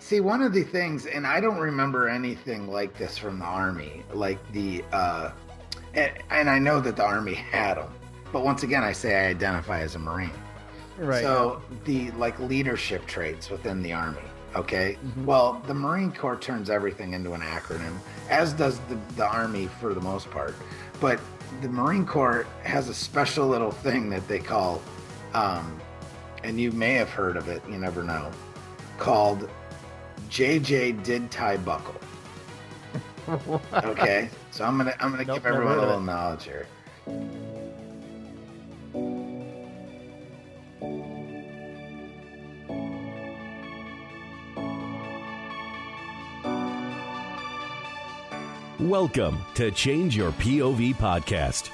See, one of the things, and I don't remember anything like this from the Army, like and I know that the Army had them, but once again, I say I identify as a Marine. Right. So the like leadership traits within the Army. Okay. Mm-hmm. Well, the Marine Corps turns everything into an acronym, as does the Army for the most part. But the Marine Corps has a special little thing that they call, and you may have heard of it, you never know, called JJ Did Tie Buckle. Okay. So I'm gonna give everyone a little knowledge here. Welcome to Change Your POV podcast,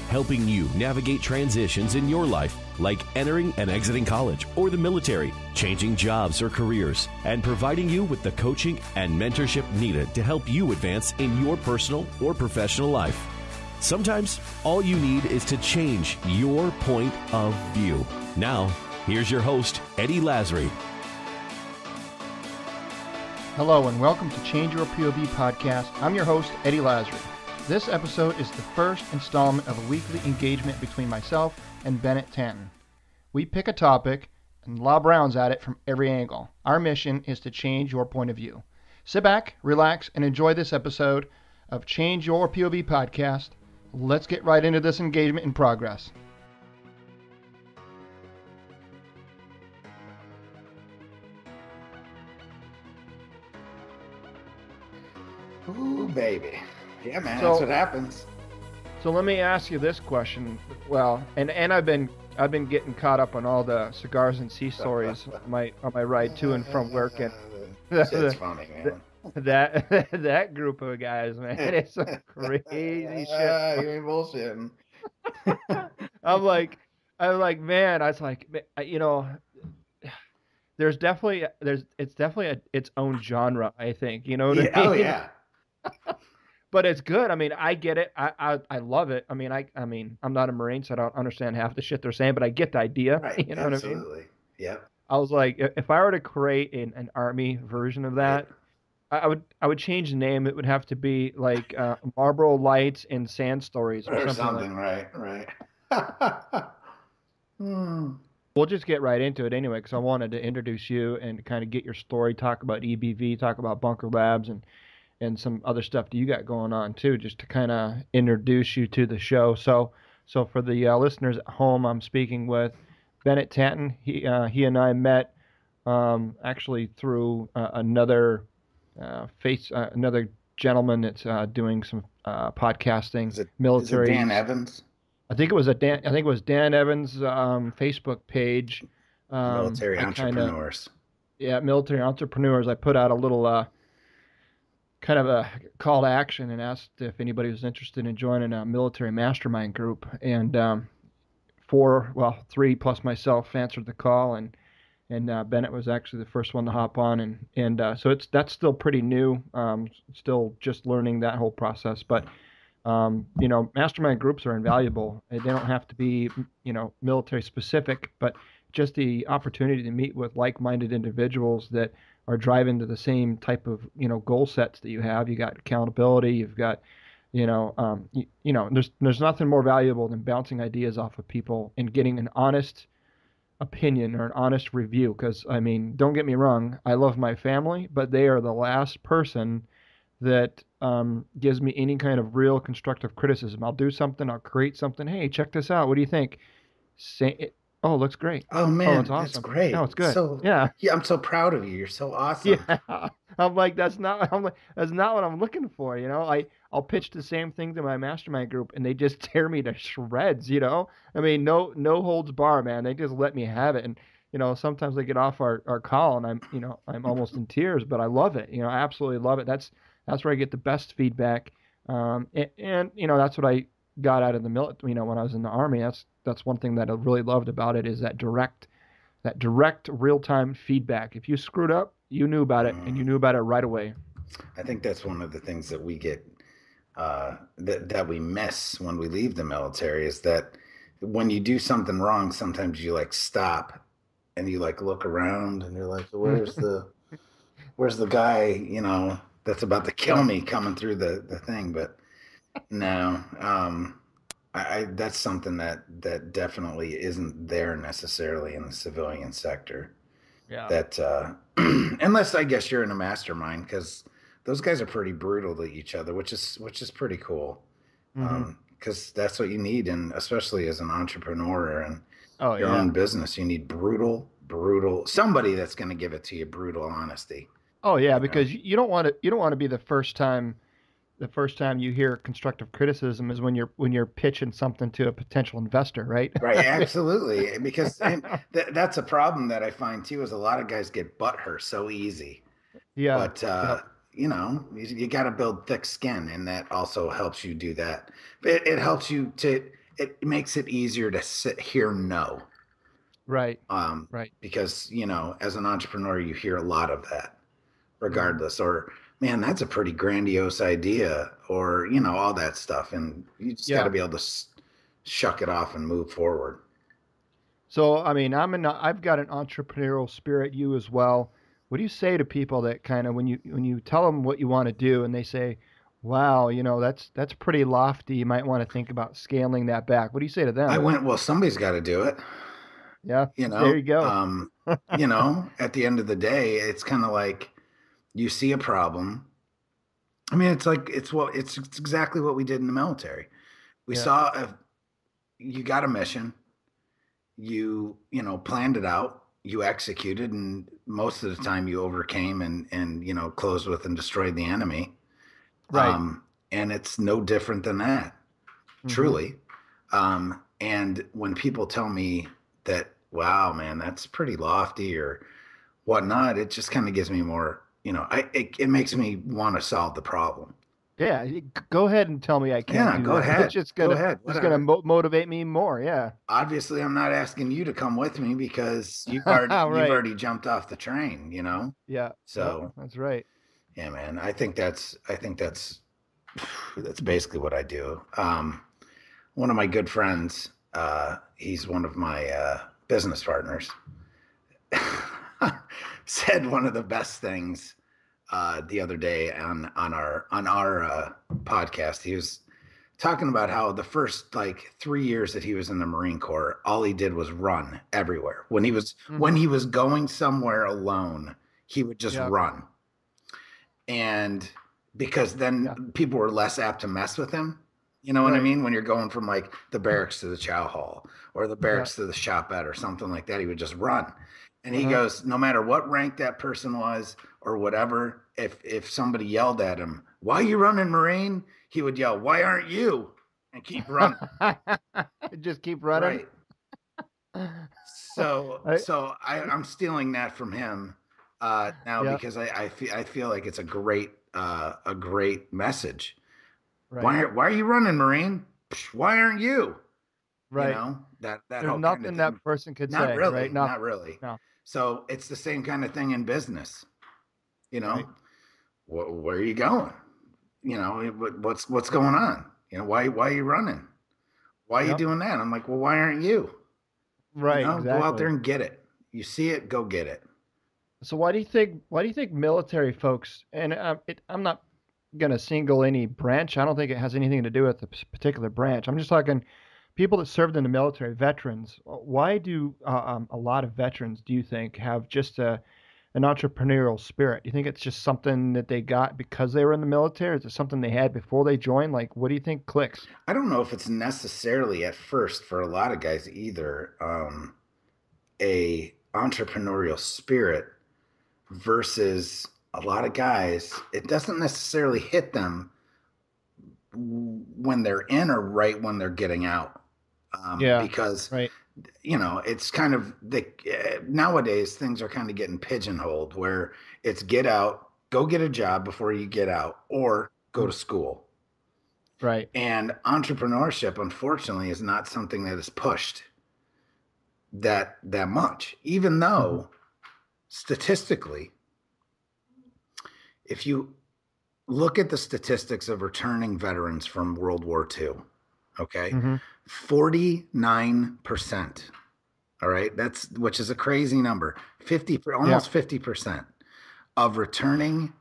helping you navigate transitions in your life, like entering and exiting college or the military, changing jobs or careers, and providing you with the coaching and mentorship needed to help you advance in your personal or professional life. Sometimes all you need is to change your point of view. Now, here's your host, Eddie Lazary. Hello and welcome to Change Your POV podcast. I'm your host, Eddie Lazary. This episode is the first installment of a weekly engagement between myself and Bennett Tanton. We pick a topic and lob rounds at it from every angle. Our mission is to change your point of view. Sit back, relax, and enjoy this episode of Change Your POV podcast. Let's get right into this engagement in progress. Ooh, baby. Yeah, man, that's what happens. So let me ask you this question. Well, and I've been getting caught up on all the cigars and sea stories on my ride to and from work, and It's funny, man. that group of guys, man, it's some crazy shit. You ain't bullshitting. I'm like, man, I was like, you know, it's definitely its own genre, I think. You know what I mean? Oh yeah. But it's good. I mean, I get it. I love it. I mean, I'm not a Marine, so I don't understand half the shit they're saying, but I get the idea. Right. You know Absolutely. what I mean? Yep. I was like, if I were to create an Army version of that, I would change the name. It would have to be like Marlboro Lights and Sand Stories or something like right. We'll just get right into it anyway, because I wanted to introduce you and kind of get your story, talk about EBV, talk about Bunker Labs, and some other stuff that you got going on too, just to kind of introduce you to the show. So for the listeners at home, I'm speaking with Bennett Tanton. He and I met actually through another gentleman that's doing some podcasting, military. Is it Dan Evans? I think it was Dan Evans' Facebook page. Military Entrepreneurs. Military Entrepreneurs. I put out a little kind of a call to action and asked if anybody was interested in joining a military mastermind group. And three plus myself answered the call, and Bennett was actually the first one to hop on, and so that's still pretty new. Still just learning that whole process, but mastermind groups are invaluable. They don't have to be military specific, but just the opportunity to meet with like-minded individuals that are driving to the same type of goal sets that you have. You got accountability. You've got there's nothing more valuable than bouncing ideas off of people and getting an honest opinion or an honest review. Because I mean, don't get me wrong, I love my family, but they are the last person that gives me any kind of real constructive criticism. I'll do something, I'll create something. Hey, check this out. What do you think? Say it. Oh, it looks great. Oh man, it's awesome. That's great. No, it's good. So, yeah, I'm so proud of you. You're so awesome. Yeah, I'm like, that's not what I'm looking for. I'll pitch the same thing to my mastermind group, and they just tear me to shreds. I mean, no holds bar, man. They just let me have it, and sometimes I get off our call, and I'm almost in tears, but I love it. I absolutely love it. That's where I get the best feedback, and that's what I got out of the military. When I was in the Army, that's one thing that I really loved about it, is that direct real-time feedback. If you screwed up, you knew about it, and you knew about it right away. I think that's one of the things that we get that we miss when we leave the military, is that when you do something wrong, sometimes you like stop and you like look around and you're like, where's where's the guy, that's about to kill me coming through the thing? But no, I that's something that definitely isn't there necessarily in the civilian sector. Yeah. That unless I guess you're in a mastermind, because those guys are pretty brutal to each other, which is pretty cool. Hmm. Because that's what you need, and especially as an entrepreneur and Oh your own yeah. business, you need brutal somebody that's going to give it to you, brutal honesty. Oh yeah, You know, because you don't want to be the first time you hear constructive criticism is when you're pitching something to a potential investor, right? right? Absolutely, because and that's a problem that I find too. Is a lot of guys get butt hurt so easy, Yeah. but Yep. you got to build thick skin, and that also helps you do that. It helps you to. It makes it easier to hear no, Right. um, Right. because as an entrepreneur, you hear a lot of that, Hmm. regardless. Or man, that's a pretty grandiose idea, or all that stuff, and you just got to Yeah. be able to shuck it off and move forward. So I mean, I've got an entrepreneurial spirit. You as well. What do you say to people that kind of when you tell them what you want to do and they say, "Wow, that's pretty lofty. You might want to think about scaling that back." What do you say to I them? went, well, somebody's got to do it. Yeah. you There know you go. um at the end of the day, it's kind of like you see a problem. I mean, it's exactly what we did in the military. We Yeah. saw you got a mission, planned it out, you executed, and most of the time you overcame and closed with and destroyed the enemy. Right. And it's no different than that, Hmm. truly. And when people tell me that, wow, man, that's pretty lofty or whatnot, it just kind of gives me more, it makes me want to solve the problem. Yeah. Go ahead and tell me I can't Yeah, do go that. It's ahead. Go ahead. just gonna Whatever. motivate me more. Yeah. Obviously, I'm not asking you to come with me because you've Right. already jumped off the train. Yeah. Yep. So, That's right. yeah, man, I think that's basically what I do. One of my good friends, he's one of my business partners, said one of the best things the other day on our podcast. He was talking about how the first like 3 years that he was in the Marine Corps, all he did was run everywhere. When Hmm. he was going somewhere alone, he would just Yeah. run, and because Yeah. then people were less apt to mess with him. You know what I Right. mean? When you're going from like the barracks to the chow hall or the Yeah. barracks to the shopette or something like that, he would just run. And he Uh-huh. goes, no matter what rank that person was or whatever, if somebody yelled at him, "Why are you running, Marine?" He would yell, "Why aren't you?" and keep running. Just keep running. Right. So I, so I'm stealing that from him now yeah. because I feel like it's a great message. Right. Why are you running, Marine? Why aren't you? Right. That There's whole kind of nothing that thing. person could Not say. Right. really, Nothing. not really. No. So it's the same kind of thing in business. You know, Right. where are you going? What's going on? Why are you running? Why are you Yep. doing that? I'm like, well, why aren't you? Right. Go out there Exactly. and get it. You see it, go get it. So why do you think military folks and I'm not gonna single any branch. I don't think it has anything to do with the particular branch. I'm just talking people that served in the military, veterans. Why do a lot of veterans, do you think, have just an entrepreneurial spirit? Do you think it's just something that they got because they were in the military? Is it something they had before they joined? Like, what do you think clicks? I don't know if it's necessarily at first for a lot of guys either. A entrepreneurial spirit versus a lot of guys, it doesn't necessarily hit them when they're in or right when they're getting out. Yeah, Because right. it's kind of nowadays things are kind of getting pigeonholed where it's get out, go get a job before you get out, or go Mm. to school. Right. And entrepreneurship, unfortunately, is not something that is pushed that much, even Hmm. though statistically, if you look at the statistics of returning veterans from World War II, okay, Hmm. 49%. All right, which is a crazy number. 50, Yeah. almost 50% of returning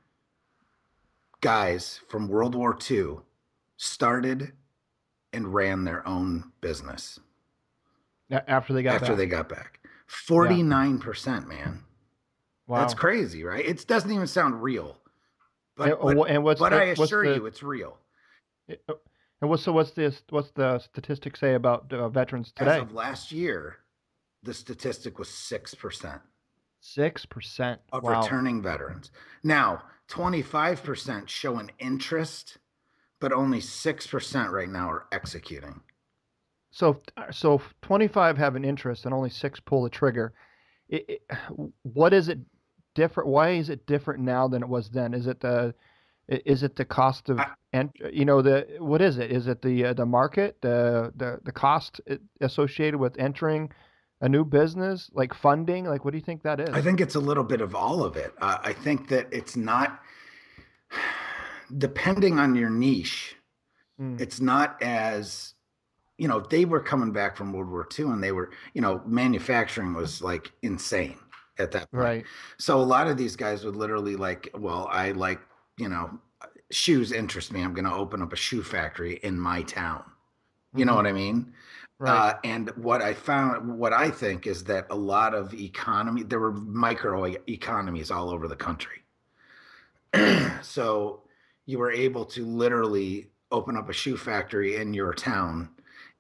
guys from World War II started and ran their own business After they got after back. they got back. 49%, man. Wow. That's crazy, right? It doesn't even sound real. But I assure you it's real. And what's the statistic say about veterans today? As of last year, the statistic was 6%. 6% of returning veterans. Now, 25% show an interest, but only 6% right now are executing. So 25 have an interest and only 6 pull the trigger. What is it different? Why is it different now than it was then? Is it the cost of what is it? Is it the market, the cost associated with entering a new business, like funding? Like, what do you think that is? I think it's a little bit of all of it. I think that it's not, depending on your niche, it's not as, they were coming back from World War II and they were, manufacturing was like insane at that point. Right. So a lot of these guys would literally I like, shoes interest me. I'm going to open up a shoe factory in my town. You know what I mean? Right. And what I think is that a lot of there were micro economies all over the country. So you were able to literally open up a shoe factory in your town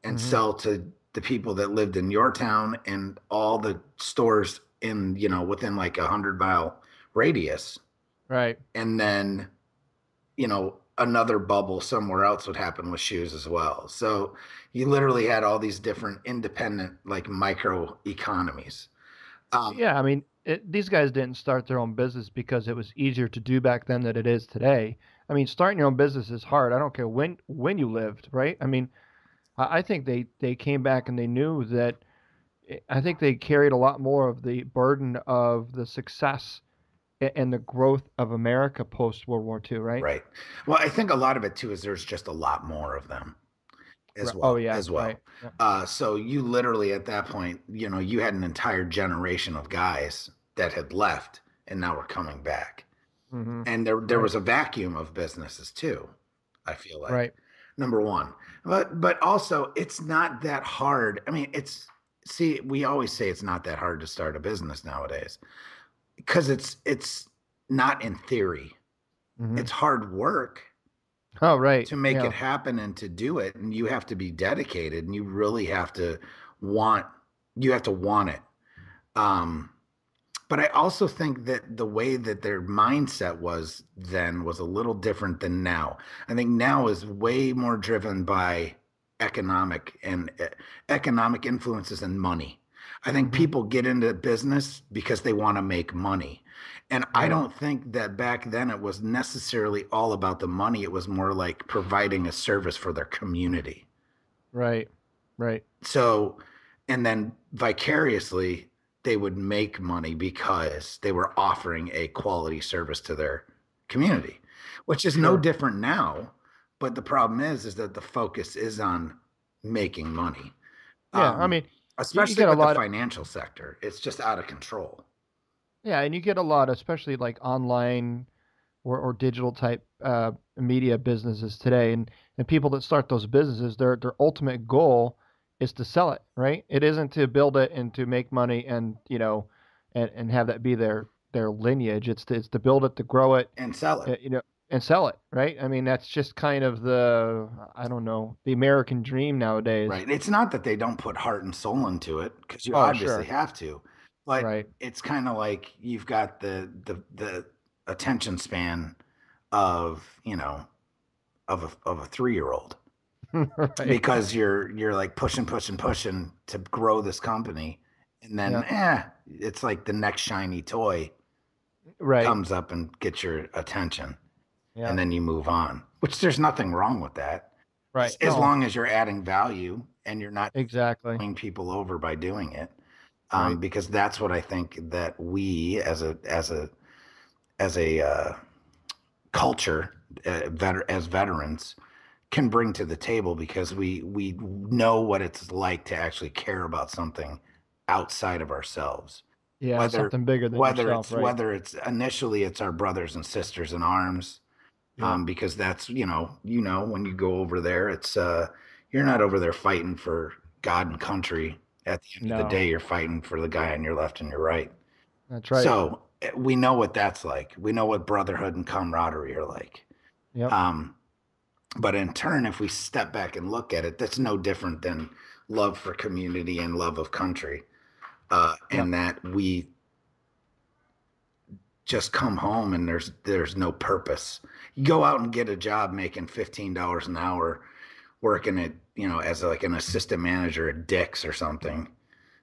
and sell to the people that lived in your town and all the stores in, within like 100-mile radius. Right. And then, another bubble somewhere else would happen with shoes as well. So you literally had all these different independent, like micro economies. Yeah, I mean, these guys didn't start their own business because it was easier to do back then than it is today. I mean, starting your own business is hard. I don't care when you lived, right? I mean, I think they came back and they knew that. I think they carried a lot more of the burden of the success and the growth of America post World War II, right? Right. Well, I think a lot of it too is there's just a lot more of them as well. Oh yeah, as well. Right. Yep. So you literally at that point, you had an entire generation of guys that had left and now were coming back, and there was a vacuum of businesses too. I feel like, right. Number one, but also it's not that hard. I mean, we always say it's not that hard to start a business nowadays. Because it's not in theory. It's hard work. Oh, right. To make it happen and to do it, and you have to be dedicated, and you really have to want. You have to want it. But I also think that the way that their mindset was then was a little different than now. I think now is way more driven by economic influences and money. I think people get into business because they want to make money. And I don't think that back then it was necessarily all about the money. It was more like providing a service for their community. Right. Right. So, and then vicariously, they would make money because they were offering a quality service to their community, which is no different now. But the problem is that the focus is on making money. Yeah. I mean, especially with the financial sector, it's just out of control. Yeah, and you get a lot, especially like online or digital type media businesses today, and people that start those businesses, their ultimate goal is to sell it, right? It isn't to build it and to make money and and have that be their lineage. It's to build it, to grow it, and sell it. And sell it, right? I mean, that's just kind of the American dream nowadays. Right. It's not that they don't put heart and soul into it, because you obviously have to. But it's kind of like you've got the attention span of a 3-year-old, right. Because you're like pushing to grow this company, and then it's like the next shiny toy comes up and gets your attention. Yeah. And then you move on, which there's nothing wrong with that. Right. As long as you're adding value and you're not pulling people over by doing it. Because that's what I think that we as a culture, as veterans, can bring to the table, because we know what it's like to actually care about something outside of ourselves. Yeah, whether something bigger than whether yourself, it's right? whether it's initially it's our brothers and sisters in arms, Yep. because that's when you go over there, it's you're not over there fighting for God and country. At the end of the No, day, you're fighting for the guy on your left and your right. that's right. So we know what that's like. We know what brotherhood and camaraderie are like. Yep. Um, but in turn, if we step back and look at it, that's no different than love for community and love of country. Yep. And that we just come home and there's no purpose. You go out and get a job making $15 an hour, working at as like an assistant manager at Dick's or something.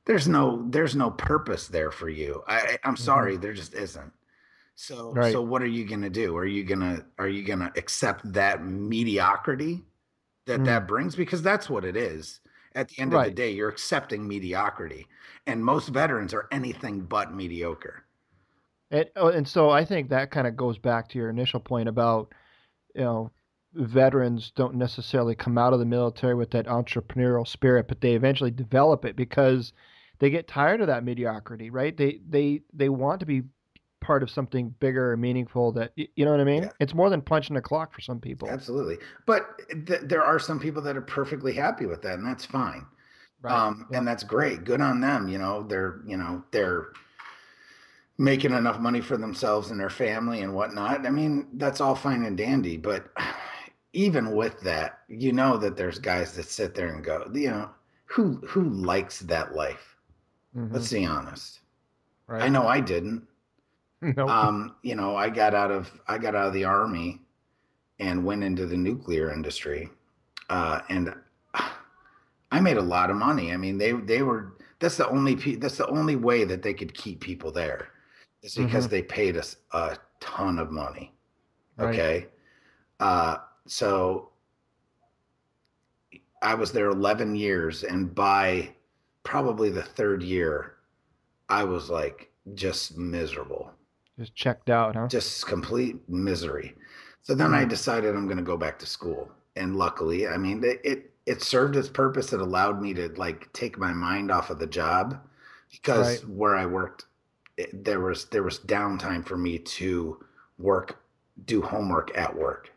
There's no purpose there for you. I'm Hmm. sorry, there just isn't. So Right. what are you gonna do? Are you gonna accept that mediocrity that Mm. brings? Because that's what it is. At the end of the Right. day, you're accepting mediocrity, and most veterans are anything but mediocre. And so I think that kind of goes back to your initial point about, you know, veterans don't necessarily come out of the military with that entrepreneurial spirit, but they eventually develop it because they get tired of that mediocrity, right? They want to be part of something bigger and meaningful that you know what I mean? Yeah, It's more than punching the clock for some people. absolutely. But there are some people that are perfectly happy with that, and that's fine. Right. And Yep. that's great. Good on them. They're making enough money for themselves and their family and whatnot. I mean, that's all fine and dandy. But even with that, that there's guys that sit there and go, who likes that life? Hmm. Let's be honest. I Right. know I didn't. Nope. I got out of the army and went into the nuclear industry, and I made a lot of money. I mean, they were that's the only way that they could keep people there is because Hmm. they paid us a ton of money. Right. Okay, so I was there 11 years, and by probably the third year, I was like just miserable, Just checked out, huh? just complete misery. So then I Mm. decided I'm going to go back to school, and luckily, I mean, it served its purpose. It allowed me to like take my mind off of the job Right. because where I worked, there was downtime for me to work, do homework at work.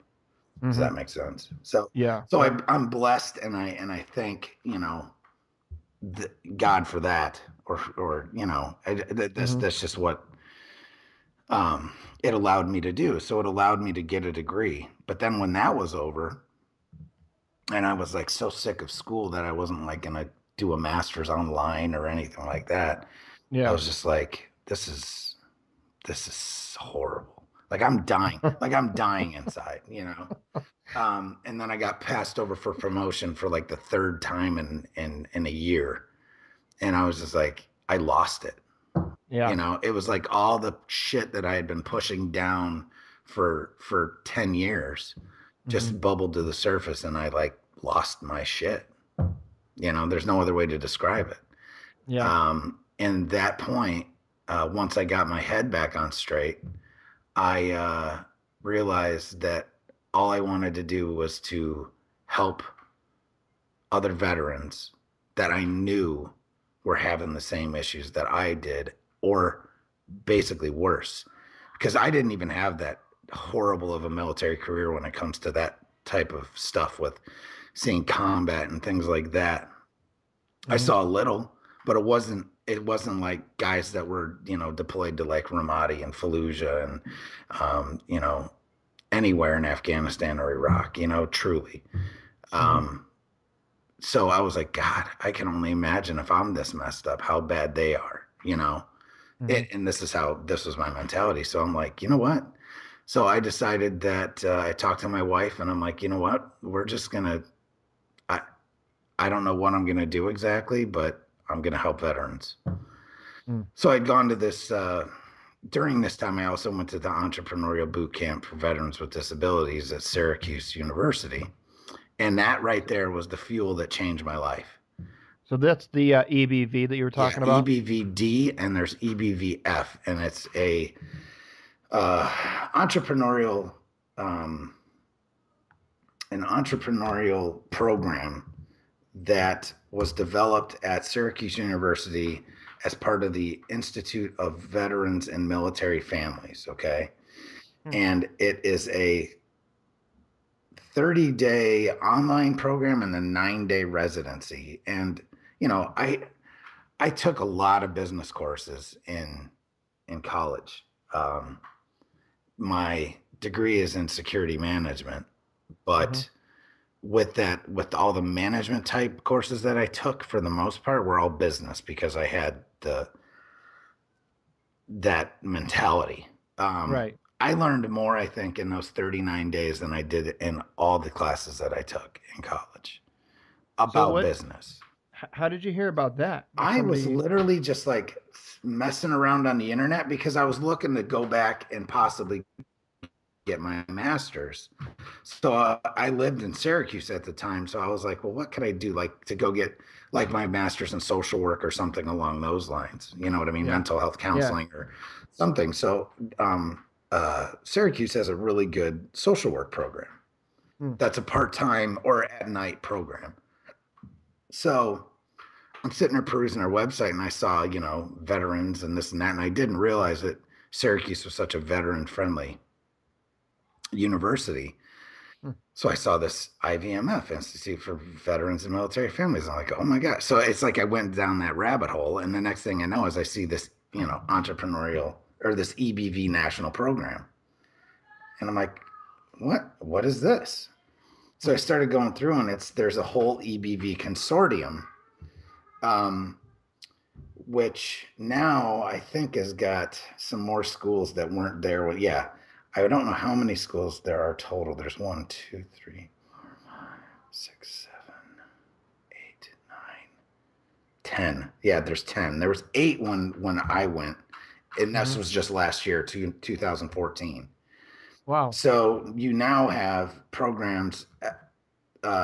Does Hmm. that make sense? So Yeah. so Yep. I'm blessed, and I thank God for that, or that's Hmm. that's just what it allowed me to do. So it allowed me to get a degree. But then when that was over, and I was like so sick of school that I wasn't like gonna do a master's online or anything like that. I Yeah. was just like, this is horrible. Like I'm dying inside. And then I got passed over for promotion for like the third time in a year. And I was just like, I lost it. Yeah. It was like all the shit that I had been pushing down for 10 years Hmm. just bubbled to the surface, and I like lost my shit. There's no other way to describe it. Yeah. And that point, once I got my head back on straight, I realized that all I wanted to do was to help other veterans that I knew were having the same issues that I did, or basically worse, because I didn't even have that horrible of a military career when it comes to that type of stuff with seeing combat and things like that. I Hmm. saw a little, but it wasn't like guys that were deployed to like Ramadi and Fallujah and anywhere in Afghanistan or Iraq, truly. Hmm. Um, so I was like, God, I can only imagine if I'm this messed up, how bad they are. Hmm. And this was my mentality. So I'm like, you know what? So I decided that I talked to my wife, and I'm like, you know what? We're just gonna. I I don't know what I'm gonna do exactly, but I'm gonna help veterans. Mm. So I'd gone to this. During this time, I also went to the entrepreneurial boot camp for veterans with disabilities at Syracuse University, and that right there was the fuel that changed my life. So that's the EBV that you were Yeah, talking about. EBVD, and there's EBVF, and it's a uh, entrepreneurial um, an entrepreneurial program that was developed at Syracuse University as part of the Institute of Veterans and Military Families. Okay. And it is a 30-day online program and a 9-day residency. And, you know, I took a lot of business courses in college. My degree is in security management, but with all the management type courses that I took, for the most part, were all business, because I had that mentality. Right. I learned more, I think, in those 39 days than I did in all the classes that I took in college about business. How did you hear about that? I was literally just like messing around on the internet, because I was looking to go back and possibly get my master's. So I lived in Syracuse at the time. So I was like, well, what could I do, like, to go get like my master's in social work or something along those lines? You know what I mean? Mental health counseling or something. So Syracuse has a really good social work program. That's a part-time or at night program. So I'm sitting there perusing our website, and I saw, you know, veterans and this and that. And I didn't realize that Syracuse was such a veteran-friendly university. So I saw this IVMF, Institute for Veterans and Military Families. I'm like, oh my God. So it's like I went down that rabbit hole. And the next thing I know is I see this, you know, entrepreneurial, or this EBV national program. And I'm like, what is this? So I started going through, and there's a whole EBV consortium, which now I think has got some more schools that weren't there. Well, yeah, I don't know how many schools there are total. There's 1, 2, 3, 4, 5, 6, 7, 8, 9, 10. Yeah, there's 10. There was 8 when I went, and this was just last year, 2014. Wow. So you now have programs.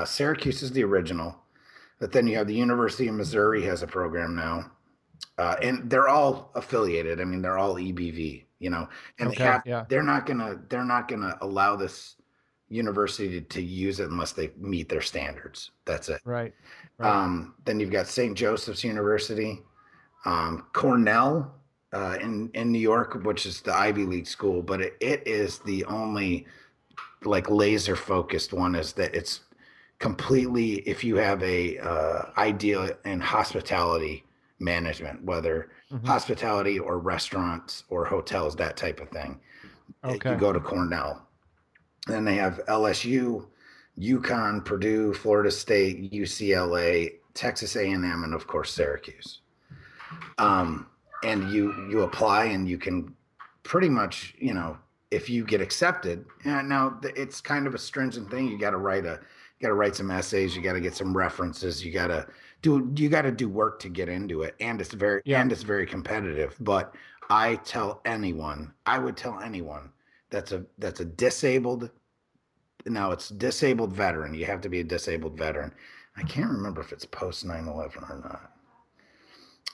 Syracuse is the original, but then you have the University of Missouri has a program now, and they're all affiliated. I mean, they're all EBV, you know, and they're not gonna allow this university to use it unless they meet their standards. That's it. Right. Then you've got St. Joseph's University, Cornell in New York, which is the Ivy League school, but it is the only like laser focused one. Is that it's completely, if you have a idea in hospitality management, whether hospitality or restaurants or hotels, that type of thing, you go to Cornell. Then they have LSU, UConn, Purdue, Florida State, UCLA, Texas A&M, and of course Syracuse. And you apply, and you can pretty much, you know, if you get accepted. And now it's kind of a stringent thing. You got to write some essays. You got to get some references. You got to do work to get into it. And it's very competitive. But I would tell anyone that's a disabled. Now it's disabled veteran. You have to be a disabled veteran. I can't remember if it's post 9/11 or not.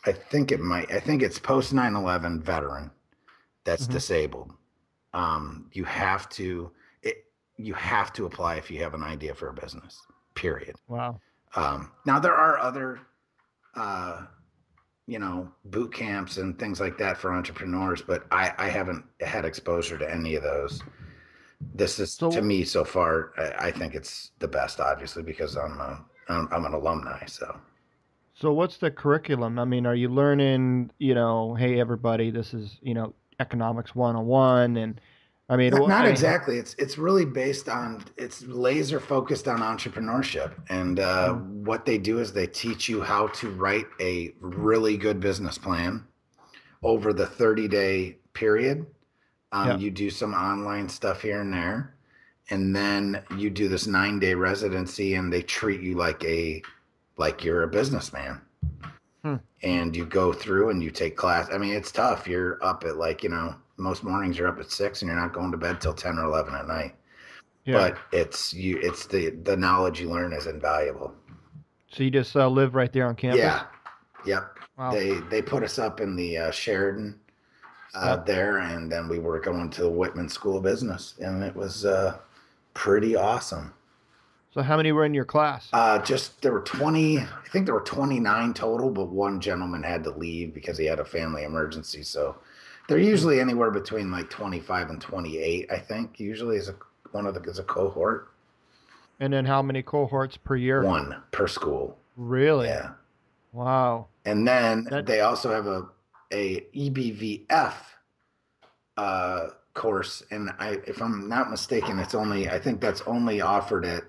I think it's post 9/11 veteran that's disabled. You have to apply if you have an idea for a business, period. Wow. Now there are other, you know, boot camps and things like that for entrepreneurs, but I haven't had exposure to any of those. This is, to me so far, I think it's the best, obviously, because I'm an alumni. So what's the curriculum? I mean, are you learning, you know, hey, everybody, this is, you know, economics 101, and I mean, not exactly. It's really based on, it's laser focused on entrepreneurship. And what they do is they teach you how to write a really good business plan over the 30-day period. You do some online stuff here and there, and then you do this 9-day residency, and they treat you like you're a businessman. And you go through and you take class. I mean, it's tough. You're up at, like, you know, most mornings you're up at 6 and you're not going to bed till 10 or 11 at night. But it's the knowledge you learn is invaluable. So you just live right there on campus? Yeah. Yep. Wow. They put us up in the Sheridan there, and then we were going to the Whitman School of Business, and it was pretty awesome. So how many were in your class? Just there were 20, I think there were 29 total, but one gentleman had to leave because he had a family emergency. So they're usually anywhere between like 25 and 28, I think, usually is a cohort. And then how many cohorts per year? One per school. Really? Yeah. Wow. And then That they also have a EBVF course, and if I'm not mistaken, I think that's only offered at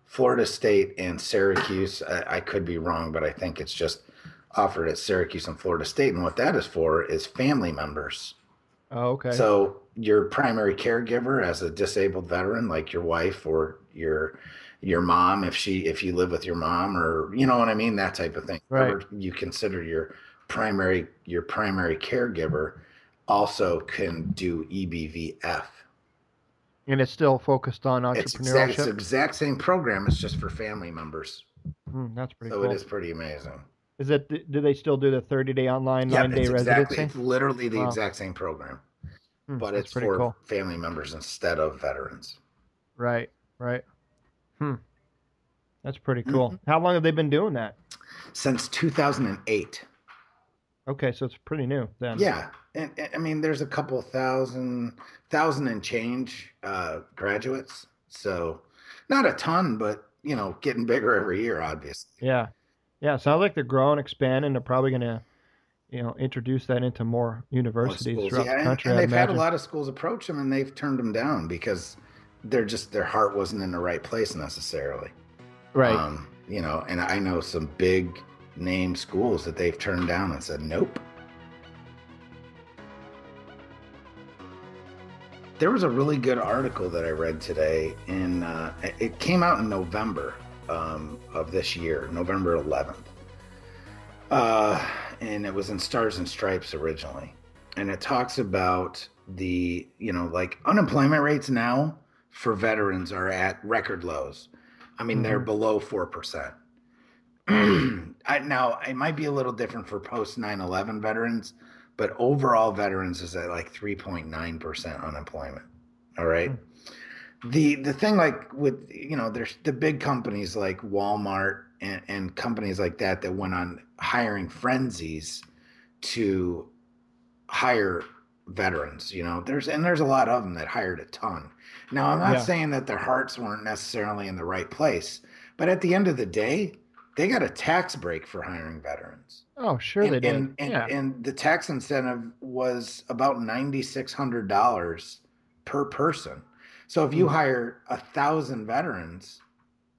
Florida State and Syracuse. I could be wrong, but I think it's just offered at Syracuse and Florida State. And what that is for is family members. Oh, okay. So your primary caregiver as a disabled veteran, like your wife or your mom, if you live with your mom, or you know what I mean, that type of thing. Right. Whoever you consider your primary caregiver also can do EBVF. And it's still focused on It's entrepreneurship. the exact same program. It's just for family members. That's pretty So cool. it is pretty amazing. Is it? Do they still do the 30-day online, Yeah, 9-day it's residency? it's literally the Wow. exact same program, but That's it's pretty for cool. family members instead of veterans. Right. Right. That's pretty cool. How long have they been doing that? Since 2008. Okay, so it's pretty new then. Yeah, and I mean, there's a couple thousand and change graduates, so not a ton, but you know, getting bigger every year, obviously. Yeah. Yeah. Sounds like they're growing, expanding. They're probably gonna, introduce that into more More universities schools, throughout yeah, the country, and I'd they've had a imagine. lot of schools approach them, and they've turned them down because their heart wasn't in the right place necessarily. Right. You know, and I know some big name schools that they've turned down and said nope. There was a really good article that I read today, and it came out in November of this year, November 11th. And it was in Stars and Stripes originally. And it talks about like unemployment rates now for veterans are at record lows. I mean, they're below 4%. Now, it might be a little different for post 9/11 veterans, but overall veterans is at like 3.9% unemployment. All right. The thing, like with there's the big companies like Walmart and companies like that went on hiring frenzies to hire veterans. There's a lot of them that hired a ton. Now, I'm not saying that their hearts weren't necessarily in the right place, but at the end of the day, they got a tax break for hiring veterans. Oh, sure they did. And the tax incentive was about $9,600 per person. So if you hire 1,000 veterans,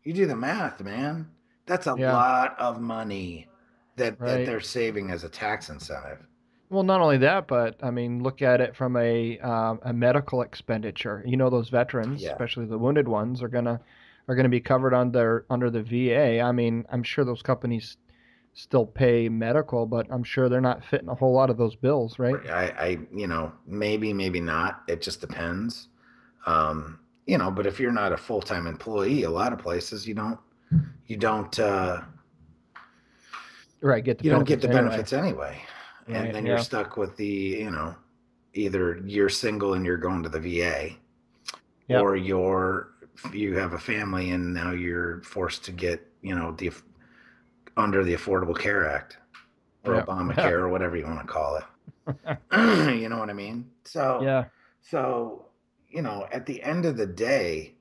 you do the math, man. That's a lot of money that they're saving as a tax incentive. Well, not only that, but I mean, look at it from a medical expenditure. Those veterans, especially the wounded ones, are gonna be covered under the VA. I mean, I'm sure those companies still pay medical, but I'm sure they're not fitting a whole lot of those bills, right? I maybe not. It just depends. But if you're not a full-time employee, a lot of places you don't right, get the you don't get the anyway. benefits anyway. And then you're stuck with either you're single and you're going to the VA, or you have a family and now you're forced to get under the Affordable Care Act or Obamacare or whatever you want to call it. You know what I mean? So at the end of the day,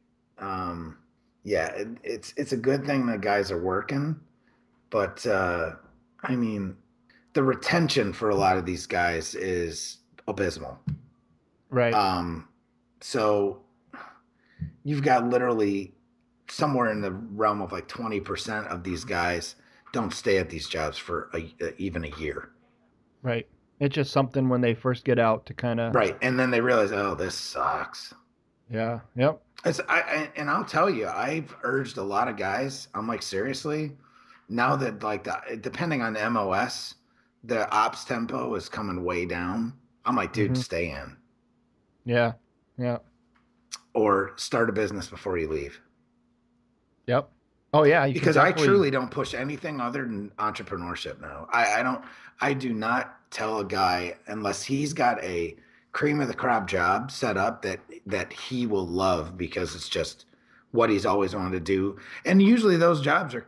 it's a good thing that guys are working, but I mean, the retention for a lot of these guys is abysmal. Right. So you've got literally somewhere in the realm of like 20% of these guys don't stay at these jobs for even a year. Right. It's just something when they first get out to kind of. Right. And then they realize, oh, this sucks. Yeah. Yep. And I'll tell you, I've urged a lot of guys. I'm like, seriously, now that depending on the MOS, the ops tempo is coming way down. I'm like, dude, stay in. Yeah. Yeah. Or start a business before you leave. Yep. Oh yeah. Because I truly don't push anything other than entrepreneurship now. I do not tell a guy unless he's got a cream of the crop job set up that he will love because it's just what he's always wanted to do. And usually those jobs are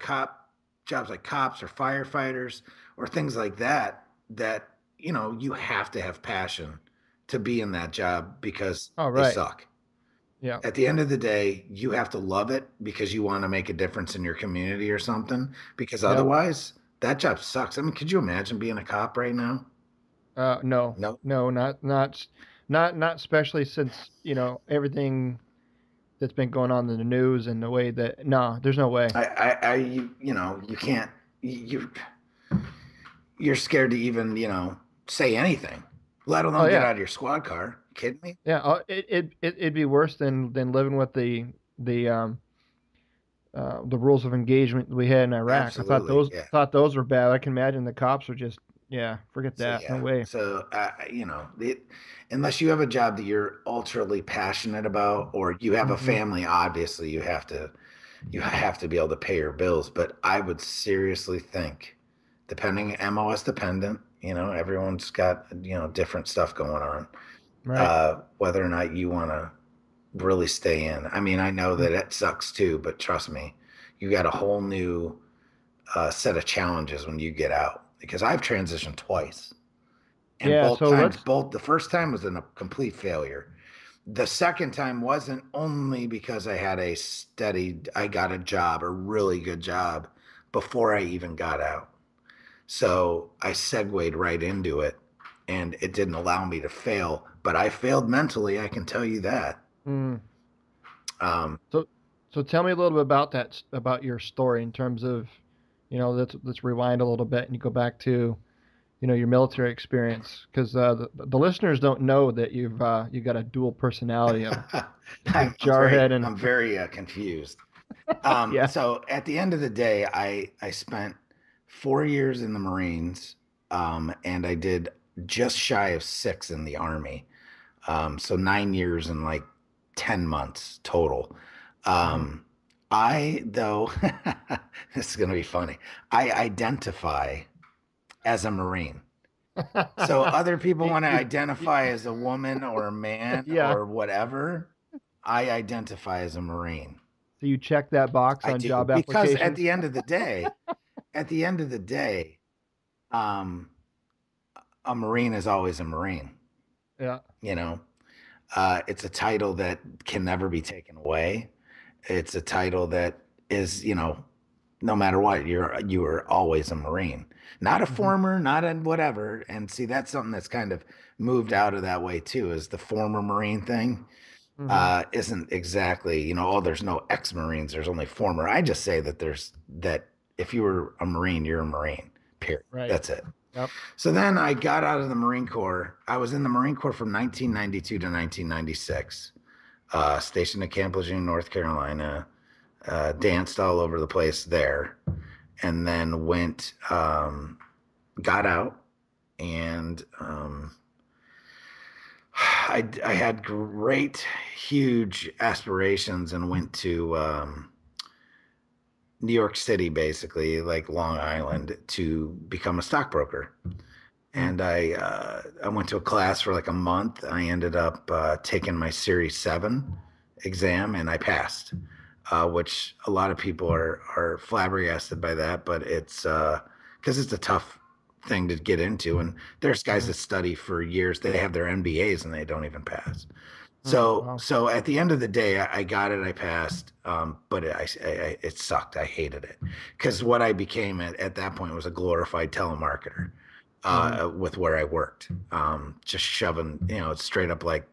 jobs like cops or firefighters or things like that, that, you have to have passion to be in that job because Oh, they right. suck. Yeah. At the end of the day, you have to love it because you want to make a difference in your community or something, because Yep. otherwise that job sucks. I mean, could you imagine being a cop right now? No, No. no, not especially since, everything that's been going on in the news and the way that, no, there's no way. You can't, you're scared to even, say anything, let Oh alone get yeah. out of your squad car. You kidding me? Yeah, it'd be worse than living with the the rules of engagement we had in Iraq. I Absolutely. Yeah. thought those were bad. I can imagine the cops are just, yeah, forget So that. No yeah. way. So unless you have a job that you're ultra passionate about, or you have a Hmm. family, obviously you have to be able to pay your bills. But I would seriously think, depending MOS dependent, everyone's got different stuff going on. Right. Whether or not you want to really stay in. I mean, I know that it sucks too, but trust me, you got a whole new set of challenges when you get out. Because I've transitioned twice, and Yeah. both So times, let's. both the first time was a complete failure. The second time wasn't only because I got a job, a really good job, before I even got out. So I segued right into it, and it didn't allow me to fail, but I failed mentally. I can tell you that. Mm, Um, so so tell me a little bit about about your story in terms of, let's rewind a little bit and you go back to, your military experience, because the listeners don't know that you got a dual personality of I'm very, jarhead and I'm very confused. yeah. So at the end of the day, I spent 4 years in the Marines, and I did just shy of 6 in the Army. So 9 years and like 10 months total. Hmm. Um, though, this is going to be funny. I identify as a Marine. So other people You, want to you, identify as a woman or a man yeah. or whatever. I identify as a Marine. So you check that box I on do, job because at applications. the end of the day, at the end of the day, um, a Marine is always a Marine. Yeah. You know, it's a title that can never be taken away. It's a title that is, no matter what, you are always a Marine, not a Hmm. former, not a whatever. And see, that's something that's kind of moved out of that way too. Is the former Marine thing Hmm. isn't exactly, oh, there's no ex-Marines, there's only former. I just say that if you were a Marine, you're a Marine. Period. Right. That's it. Yep. So then I got out of the Marine Corps. I was in the Marine Corps from 1992 to 1996, stationed at Camp Lejeune, North Carolina, danced all over the place there, and then got out, and I had great, huge aspirations and went to New York City, basically, like Long Island, to become a stockbroker. Mm. And I went to a class for like a month. I ended up taking my Series 7 exam, and I passed, which a lot of people are flabbergasted by that, but it's because it's a tough thing to get into. And there's guys Hmm. that study for years, they have their MBAs and they don't even pass. Mm. So, Wow. so at the end of the day, I got it. I passed, but it sucked. I hated it, because what I became at that point was a glorified telemarketer, Hmm. with where I worked, just shoving, it's straight up like,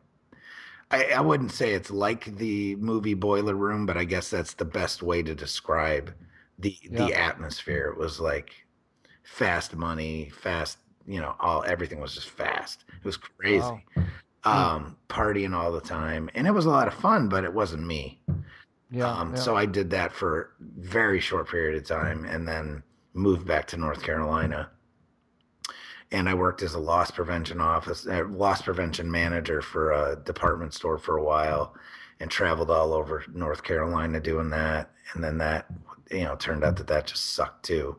I wouldn't say it's like the movie Boiler Room, but I guess that's the best way to describe Yeah. the atmosphere. It was like fast money, fast, everything was just fast. It was Wow. crazy. Mm. Partying all the time, and it was a lot of fun, but it wasn't me. Yeah. Yeah. So I did that for a very short period of time, and then moved back to North Carolina, and I worked as a loss prevention manager for a department store for a while, and traveled all over North Carolina doing that. And then that, turned out that just sucked too.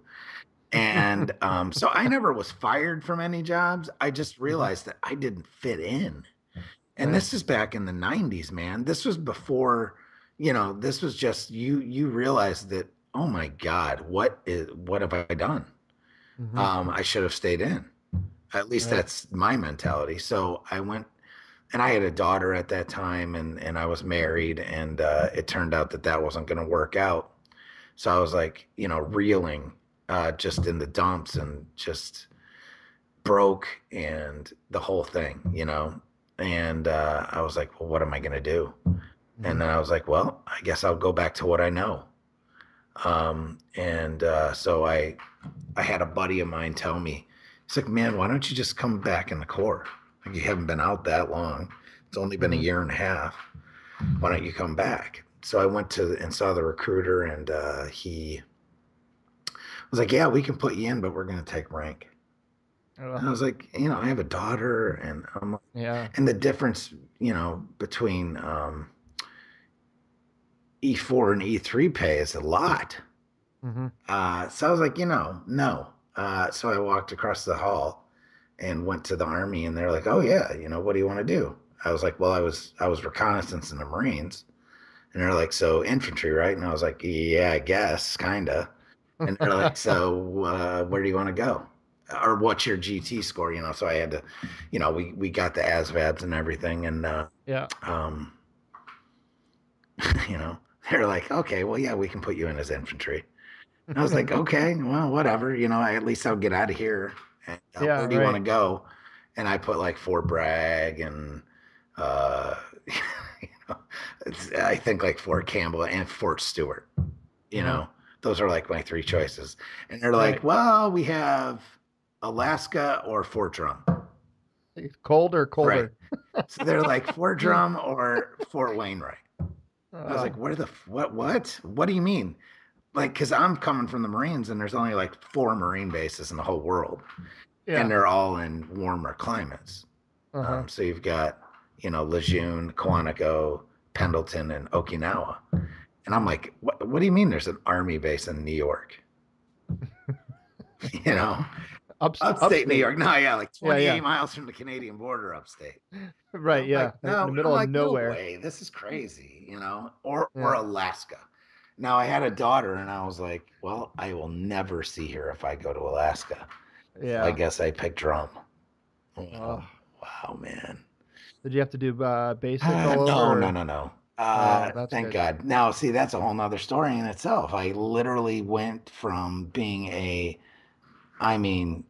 And so I never was fired from any jobs. I just Hmm. realized that I didn't fit in. And Right. this is back in the 90s, man. This was before, this was just you realize that, oh my God, what have I done? Hmm. I should have stayed in. At least Right. that's my mentality. So I went, and I had a daughter at that time, and I was married, and it turned out that wasn't going to work out. So I was like, reeling, just in the dumps and just broke and the whole thing. And I was like, well, what am I going to do? Hmm. And then I was like, well, I guess I'll go back to what I know. And so I had a buddy of mine tell me, he's like, man, why don't you just come back in the Corps? Like, you haven't been out that long. It's only been a Hmm. year and a half. Why don't you come back? So I went to and saw the recruiter, and he was like, yeah, we can put you in, but we're going to take rank. And I was like, I have a daughter, and Yeah. and the difference, between E4 and E3 pay is a lot. Hmm. So I was like, no. So I walked across the hall and went to the Army, and they're like, oh yeah, what do you want to do? I was like, well, I was reconnaissance in the Marines, and they're like, so infantry, right? And I was like, yeah, I guess, kinda. And they're like, so where do you want to go? Or what's your GT score? So I had to, we got the ASVABs and everything, and Yeah. um, you know, they're like, okay, well, yeah, we can put you in as infantry. And I was like, okay, well, whatever, at least I'll get out of here. And, Yeah. where do you want to Right. go? And I put like Fort Bragg and, uh, I think like Fort Campbell and Fort Stewart. You Hmm. know, those are like my three choices. And they're like, Right. well, we have Alaska or Fort Drum. It's cold or Right. colder? So they're like Fort Drum or Fort Wainwright. I was like, Oh, where the what do you mean? Like, because I'm coming from the Marines, and there's only like 4 Marine bases in the whole world, and yeah. they're all in warmer climates. Uh-huh. So you've got, Lejeune, Quantico, Pendleton, and Okinawa. And I'm like, what do you mean there's an Army base in New York? you know, Upstate New Upstate. York. No, yeah, like Yeah. 28 Yeah. miles from the Canadian border, upstate. And Right. I'm like, Yeah. In the no, middle of nowhere. way, this is crazy, or Yeah. Alaska. Now I had a daughter, and I was like, well, I will never see her if I go to Alaska. So I Yeah. guess I picked drum. Oh. Wow, man. Did you have to do basic all No, over? no, no, no. Oh, that's Thank good. God. Now, see, that's a whole nother story in itself. I literally went from being I mean,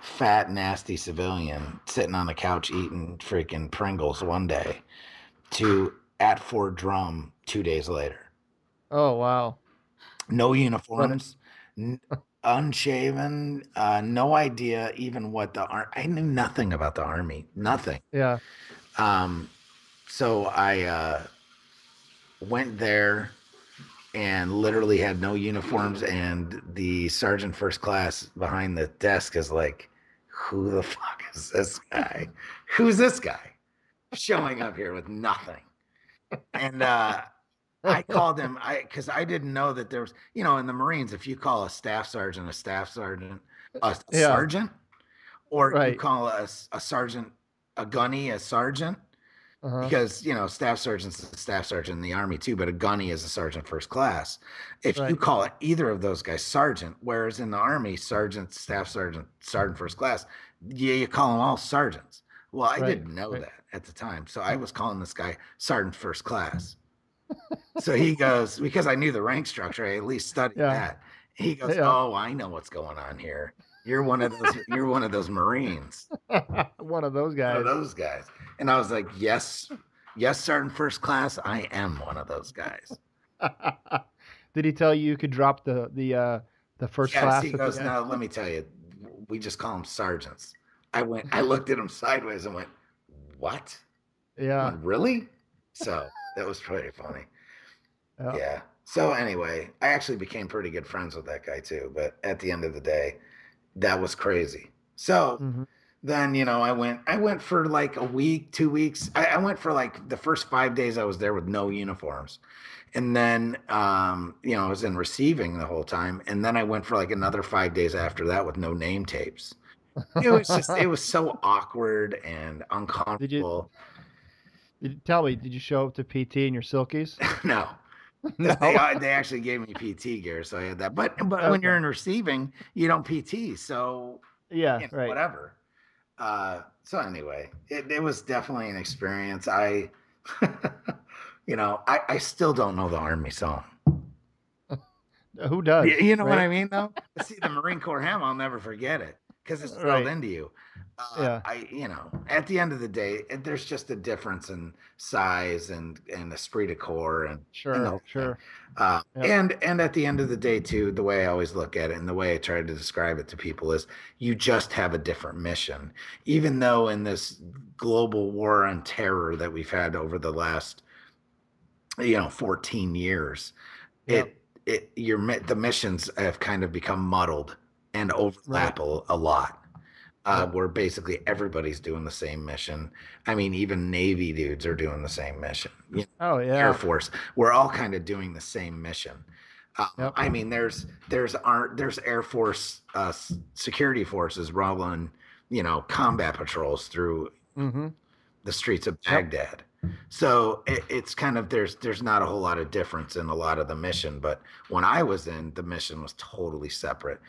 fat, nasty civilian sitting on the couch eating freaking Pringles one day to at Fort Drum 2 days later. Oh, wow. No But uniforms, n- unshaven, no idea even what I knew nothing about the Army, nothing. yeah. Um, so I went there and literally had no uniforms, and the sergeant first class behind the desk is like, who the fuck is this guy? Who's this guy showing up here with nothing? And I called him, because I didn't know that there was, in the Marines, if you call a staff sergeant, a Yeah. sergeant, or you Right. call a sergeant, a gunny, a sergeant, Uh-huh. because staff sergeant's a staff sergeant in the Army too, but a gunny is a sergeant first class. If you Right. call it either of those guys sergeant, whereas in the Army, sergeant, staff sergeant, sergeant first class, yeah, you call them all sergeants. Well, I Right. didn't know Right. that at the time, so I was calling this guy sergeant first class. So he goes, because I knew the rank structure, I at least studied Yeah. that. He goes, Yeah. oh, I know what's going on here. You're one of those. You're one of those Marines. One of those One of guys. those guys. And I was like, yes, yes, sergeant first class. I am one of those guys. Did he tell you could drop the first Yes, class he at the goes, end? no, let me tell you, we just call them sergeants. I looked at him sideways and went, what? I Yeah. went, really? So that was pretty funny. Yeah. Yeah. So anyway, I actually became pretty good friends with that guy too. But at the end of the day, that was crazy. So Hmm. then, I went for like a week, 2 weeks. I went for like the first 5 days I was there with no uniforms. And then, I was in receiving the whole time. And then I went for like another 5 days after that with no name tapes. It was so awkward and Did you uncomfortable. tell me? Did you show up to PT in your silkies? No, because No. they actually gave me PT gear, so I had that. But when you're Okay. in receiving, you don't PT, so Yeah, right. whatever. So anyway, it was definitely an experience. I, I still don't know the Army song. Who does, You know what right? I mean, though? See, the Marine Corps hymn, I'll never forget it because it's drilled Right. into you. Yeah. At the end of the day, there's just a difference in size and esprit de corps and the Sure, whole thing. sure. Yep. And at the end of the day, too, the way I always look at it and the way I try to describe it to people is you just have a different mission. Even though in this global war on terror that we've had over the last 14 years, Yep. the missions have kind of become muddled and Right. overlap a lot. Yep. Where basically everybody's doing the same mission. I mean, even Navy dudes are doing the same mission. Oh Air yeah. Force, we're all kind of doing the same mission. Yep. I mean, there's Air Force security forces rolling, combat patrols through Mm-hmm. the streets of Yep. Baghdad. So it's kind of there's not a whole lot of difference in a lot of the mission, but when I was in, the mission was totally separate,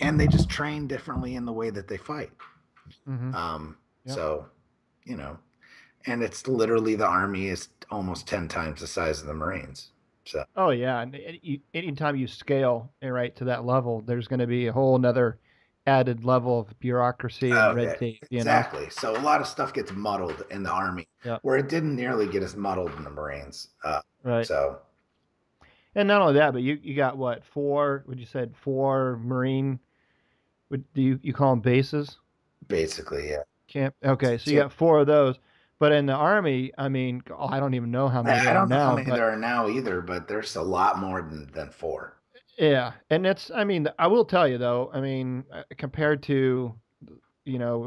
and they just train differently in the way that they fight. Mm-hmm. Um, Yep. so, you know, and it's literally the Army is almost 10 times the size of the Marines. So, Oh yeah. And anytime you scale right to that level, there's going to be a whole nother added level of bureaucracy and red okay, tape, you know? exactly. So a lot of stuff gets muddled in the Army Yep. where it didn't nearly get as muddled in the Marines. Right. So And not only that, but you got what, four, would you said four Marine, do you call them bases? basically, yeah. Camp. Okay. So you So got four of those. But in the Army, I mean, I don't even know how many I there are don't know how now, many but there are now either, but there's a lot more than four. yeah. And it's, I mean, I will tell you though, I mean, compared to,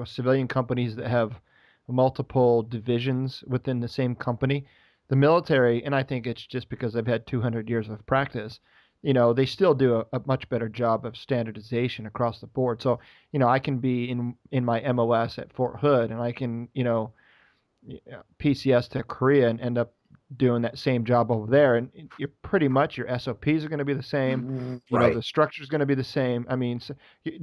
civilian companies that have multiple divisions within the same company, the military, and I think it's just because they've had 200 years of practice, they still do a much better job of standardization across the board. So, I can be in my MOS at Fort Hood and I can, PCS to Korea and end up doing that same job over there. And you're pretty much your SOPs are going to be the same. Right. The structure is going to be the same. I mean,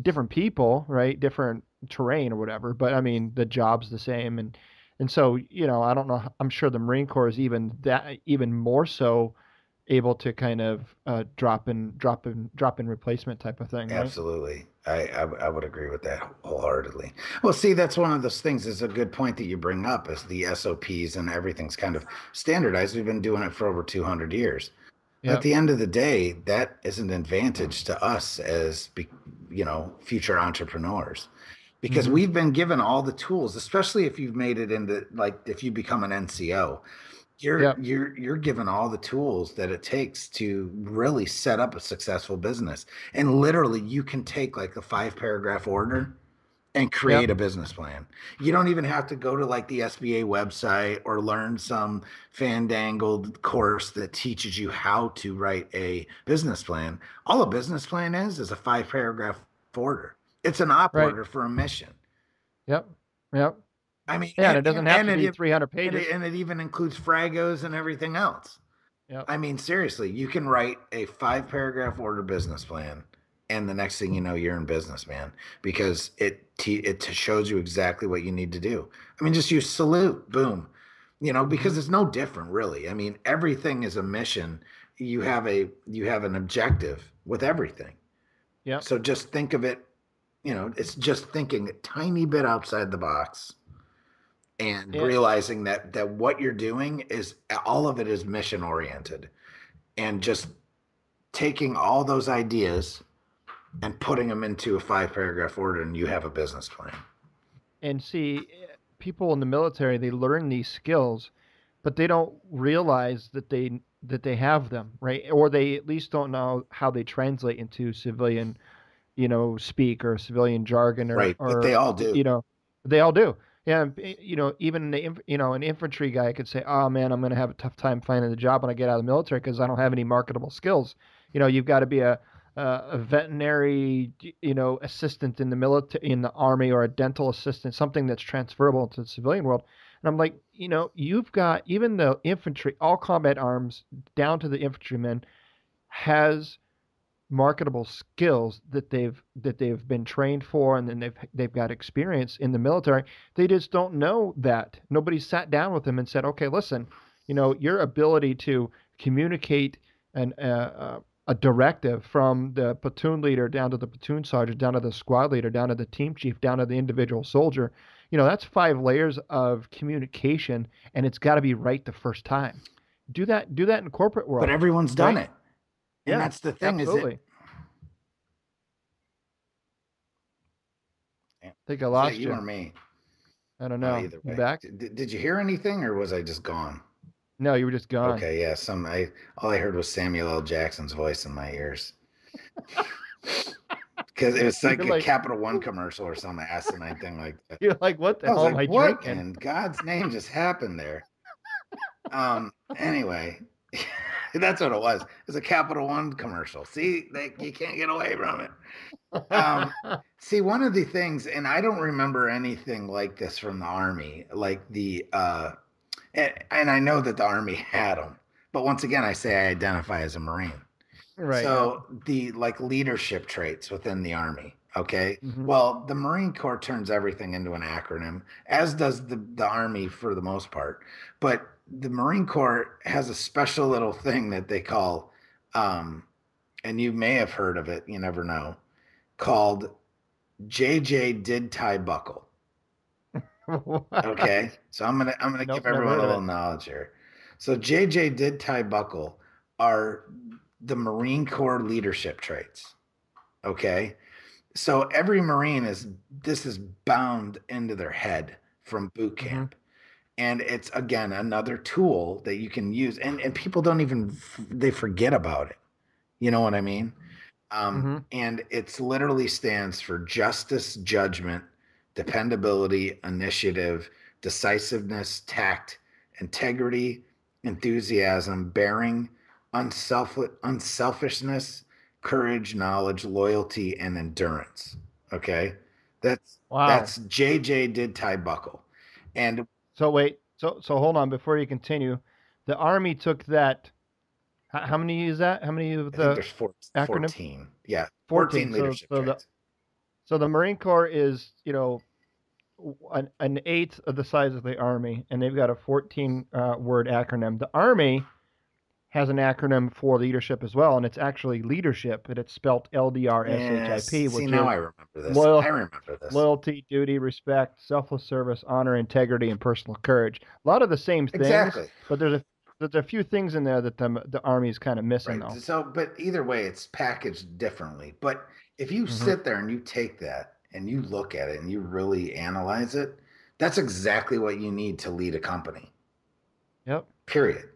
different people, right? Different terrain or whatever. But I mean, the job's the same. And so, I don't know. I'm sure the Marine Corps is even more so able to kind of drop in replacement type of thing, right? Absolutely. I would agree with that wholeheartedly. Well, see, that's one of those things is a good point that you bring up is the SOPs and everything's kind of standardized. We've been doing it for over 200 years. At Yeah. the end of the day, that is an advantage to us as, future entrepreneurs because Mm-hmm. we've been given all the tools, especially if you've made it into like if you become an NCO, you're Yep. you're given all the tools that it takes to really set up a successful business. And literally you can take like a 5 paragraph order and Yep. create a business plan. You don't even have to go to like the SBA website or learn some fandangled course that teaches you how to write a business plan. All a business plan is a 5 paragraph order. It's an op Right. order for a mission. Yep. Yep. I mean, Yeah, and it doesn't have to be 300 and pages. it even includes fragos and everything else. Yep. I mean, seriously, you can write a 5 paragraph order business plan, and the next thing you know, you're in business, man, because it shows you exactly what you need to do. I mean, just use salute, boom, Mm-hmm. because it's no different, really. I mean, everything is a mission. You have an objective with everything. Yep. So just think of it. It's just thinking a tiny bit outside the box and Yeah. realizing that what you're doing is all of it is mission oriented and just taking all those ideas and putting them into a 5 paragraph order and you have a business plan. And see, people in the military, they learn these skills, but they don't realize that they have them, right? Or they at least don't know how they translate into civilian, speak or civilian jargon or Right, but they or all do. they all do. Yeah, even an infantry guy could say, "Oh man, I'm going to have a tough time finding a job when I get out of the military because I don't have any marketable skills." You've got to be a veterinary, assistant in the military, in the army, or a dental assistant, something that's transferable to the civilian world. And I'm like, you've got even the infantry, all combat arms down to the infantryman has marketable skills that they've been trained for, and then they've got experience in the military. They just don't know that. Nobody sat down with them and said, okay, listen, your ability to communicate an a directive from the platoon leader down to the platoon sergeant, down to the squad leader, down to the team chief, down to the individual soldier. That's 5 layers of communication, and it's got to be right the first time. Do that in corporate world. But everyone's done right? it. And Yeah, that's the thing absolutely. is I think I that lost you you. or me? I don't know. Either You way. back? Did you hear anything, or was I just gone? No, you were just gone. Okay, yeah. All I heard was Samuel L. Jackson's voice in my ears. Because it was like a Capital One commercial or some asinine thing like that. You're like, what the I was hell like, am I what drinking? in God's name just happened there? Anyway, that's what it was. It's a Capital One commercial. See, you can't get away from it. See, one of the things, and I don't remember anything like this from the Army, like and I know that the Army had them, but once again, I say I identify as a Marine. Right. So the leadership traits within the Army. Okay. Mhm. Well, the Marine Corps turns everything into an acronym, as does the Army for the most part. But the Marine Corps has a special little thing that they call, and you may have heard of it, you never know, called JJ Did Tie Buckle. Okay. So I'm gonna Nope, give never everyone heard a of little it. knowledge here. So JJ Did Tie Buckle are the Marine Corps leadership traits. Okay. So every Marine this is bound into their head from boot camp. And it's again another tool that you can use. And people don't even they forget about it. You know what I mean? And it's literally stands for justice, judgment, dependability, initiative, decisiveness, tact, integrity, enthusiasm, bearing, unselfishness, courage, knowledge, loyalty, and endurance. Okay, Wow. that's JJ Did Tie Buckle, and So wait. So hold on before you continue. The Army took that. How many is that? How many of I think the there's acronym? 14. Yeah, 14. leadership traits. So the Marine Corps is an eighth of the size of the Army, and they've got a 14 word acronym. The Army has an acronym for leadership as well, and it's actually leadership, and it's spelled LDRSHIP, See, which now is I remember this. I remember this. loyalty, duty, respect, selfless service, honor, integrity, and personal courage. A lot of the same things, Exactly. but there's a few things in there that the Army is kind of missing, Right. though. So, but either way, it's packaged differently. But if you sit there and you take that and you look at it and you really analyze it, that's exactly what you need to lead a company. Yep. Period.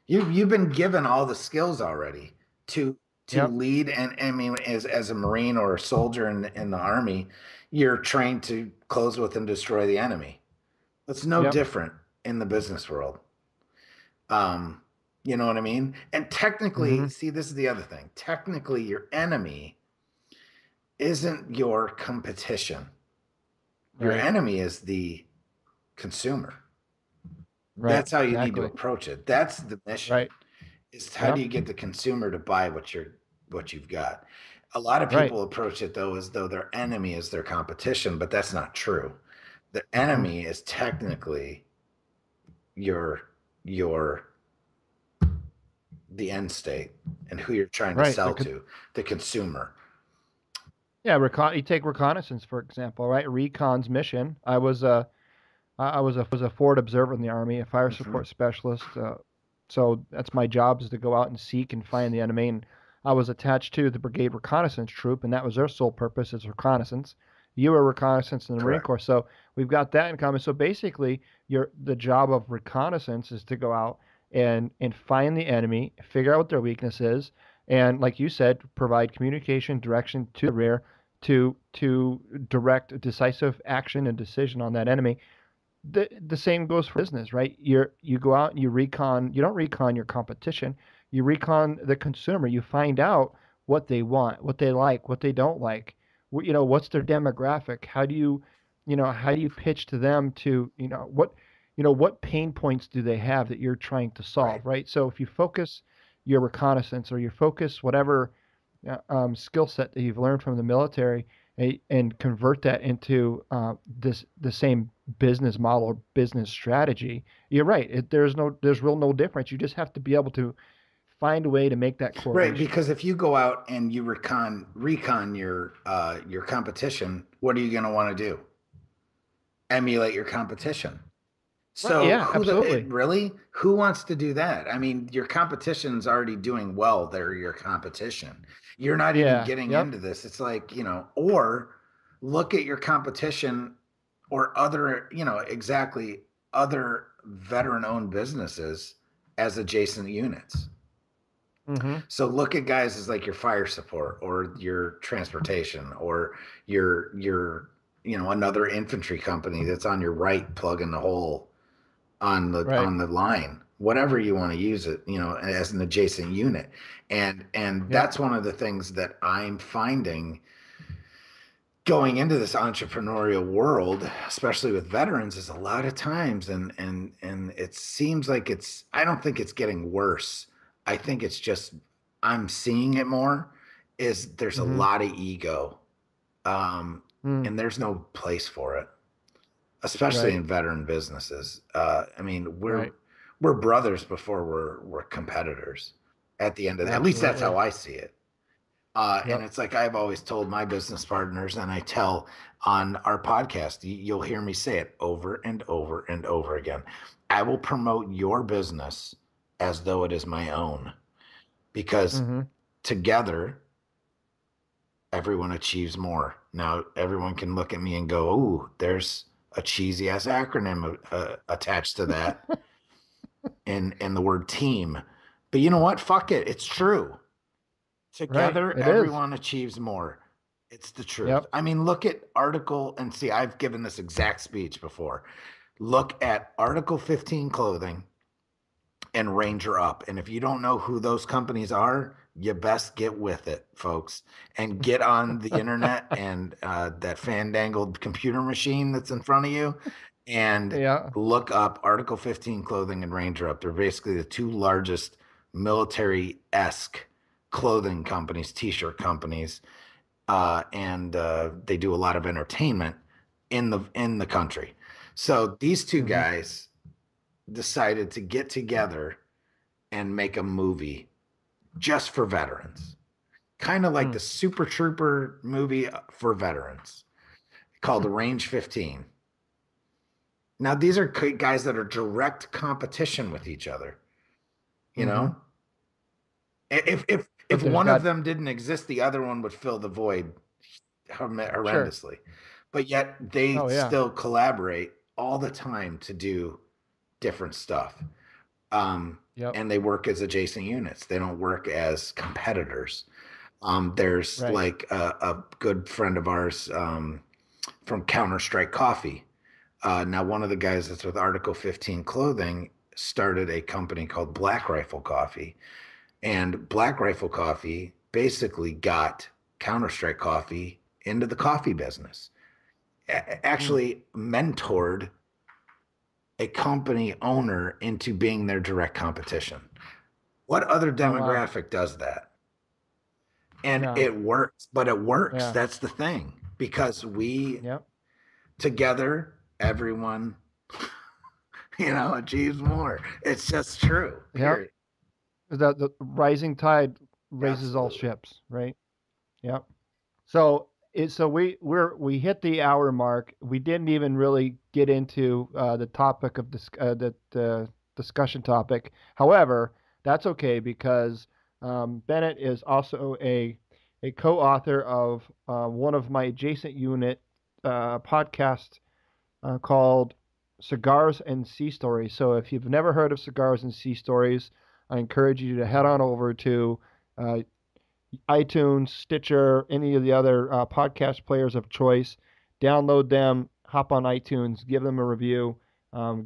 You've been given all the skills already to lead, and I mean, as a Marine or a soldier in the Army, you're trained to close with and destroy the enemy. It's no different in the business world. You know what I mean? And technically, see, this is the other thing. Technically, your enemy isn't your competition. Your enemy is the consumer. Right. That's how you need to approach it. That's the mission. Right. Is how do you get the consumer to buy what you've got? A lot of people approach it though as though their enemy is their competition, but that's not true. The enemy is technically the end state and who you're trying to sell to, the consumer. Yeah, you take reconnaissance for example, right? Recon's mission. I was a forward observer in the Army, a fire support specialist. So that's my job, is to go out and seek and find the enemy. And I was attached to the brigade reconnaissance troop, and that was their sole purpose, is reconnaissance. You were reconnaissance in the Marine Corps, so we've got that in common. So basically, the job of reconnaissance is to go out and find the enemy, figure out what their weakness is, and like you said, provide communication, direction to the rear to direct decisive action and decision on that enemy. The same goes for business, right? You go out and you recon. You don't recon your competition. You recon the consumer. You find out what they want, what they like, what they don't like. What's their demographic? How do you pitch to them to what what pain points do they have that you're trying to solve, right? So if you focus your reconnaissance or you focus whatever skill set that you've learned from the military and convert that into the same business model or business strategy, you're right. There's no difference. You just have to be able to find a way to make that correlation. Right, because if you go out and you recon your competition, what are you going to want to do? Emulate your competition. So yeah, absolutely. Really? Who wants to do that? I mean, your competition's already doing well. They're your competition. You're not even getting into this. It's like, or look at your competition or other, exactly other veteran-owned businesses as adjacent units. Mm-hmm. So look at guys as like your fire support or your transportation or your another infantry company that's on your right plugging the hole on the line, whatever you want to use it, as an adjacent unit. And that's one of the things that I'm finding going into this entrepreneurial world, especially with veterans, is a lot of times, and it seems like I don't think it's getting worse. I think it's just, I'm seeing it more, is there's a lot of ego, and there's no place for it, especially in veteran businesses. I mean, we're brothers before we're competitors at the end of the, at least that's how I see it. And it's like I've always told my business partners, and I tell on our podcast, you'll hear me say it over and over and over again. I will promote your business as though it is my own, because together, everyone achieves more. Now, everyone can look at me and go, "Ooh, there's a cheesy ass acronym attached to that," and the word team. But you know what? Fuck it. It's true. Together, everyone achieves more. It's the truth. Yep. I mean, look at I've given this exact speech before. Look at Article 15 Clothing and Ranger Up. And if you don't know who those companies are, you best get with it, folks, and get on the internet and that fandangled computer machine that's in front of you and look up Article 15 Clothing and Ranger Up. They're basically the two largest military-esque clothing companies, t-shirt companies, and they do a lot of entertainment in the country. So these two guys decided to get together and make a movie just for veterans, kind of like the Super Trooper movie for veterans, called Range 15. Now these are guys that are direct competition with each other. You know, if one of them didn't exist, the other one would fill the void horrendously. Sure. But yet they still collaborate all the time to do different stuff. And they work as adjacent units. They don't work as competitors. There's like a good friend of ours from Counter-Strike Coffee. Now, one of the guys that's with Article 15 Clothing started a company called Black Rifle Coffee. And Black Rifle Coffee basically got Counter-Strike Coffee into the coffee business. Actually mentored a company owner into being their direct competition. What other demographic does that? And it works, but it works. Yeah. That's the thing. Because we, together, everyone, achieves more. It's just true. Period. The rising tide raises all ships, right? Yep. So we hit the hour mark. We didn't even really get into the topic of the discussion topic. However, that's okay because Bennett is also a co-author of one of my adjacent unit podcasts called Cigars and Sea Stories. So if you've never heard of Cigars and Sea Stories, I encourage you to head on over to iTunes, Stitcher, any of the other podcast players of choice. Download them, hop on iTunes, give them a review,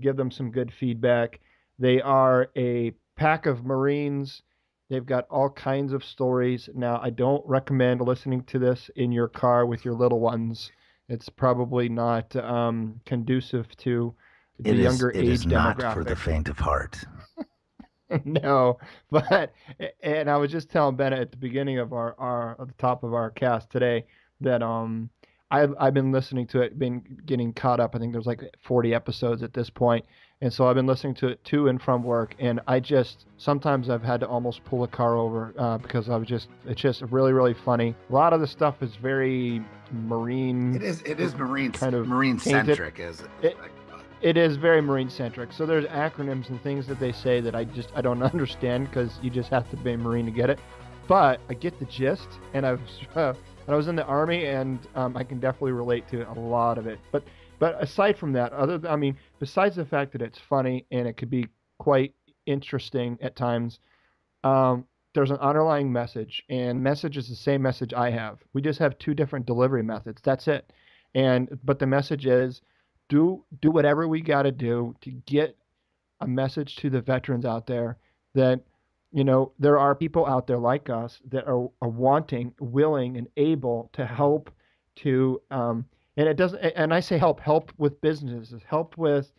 give them some good feedback. They are a pack of Marines. They've got all kinds of stories. Now, I don't recommend listening to this in your car with your little ones. It's probably not conducive to the younger It is age not for the demographic. faint of heart. No, but and I was just telling Bennett at the beginning of our at the top of our cast today that I've been listening to it, been getting caught up. I think there's like 40 episodes at this point, and so I've been listening to it to and from work, and I just sometimes I've had to almost pull a car over because it's just really really funny. A lot of the stuff is very marine. It is marine kind of marine tainted. centric, is it? It is very marine centric. So there's acronyms and things that they say that I don't understand because you just have to be marine to get it. But I get the gist, and I was in the Army, and I can definitely relate to a lot of it. But aside from that, besides the fact that it's funny and it could be quite interesting at times, there's an underlying message, and message is the same message I have. We just have two different delivery methods. That's it. But the message is, do whatever we got to do to get a message to the veterans out there that, there are people out there like us that are wanting, willing, and able to help to, and it doesn't, and I say help with businesses, help with,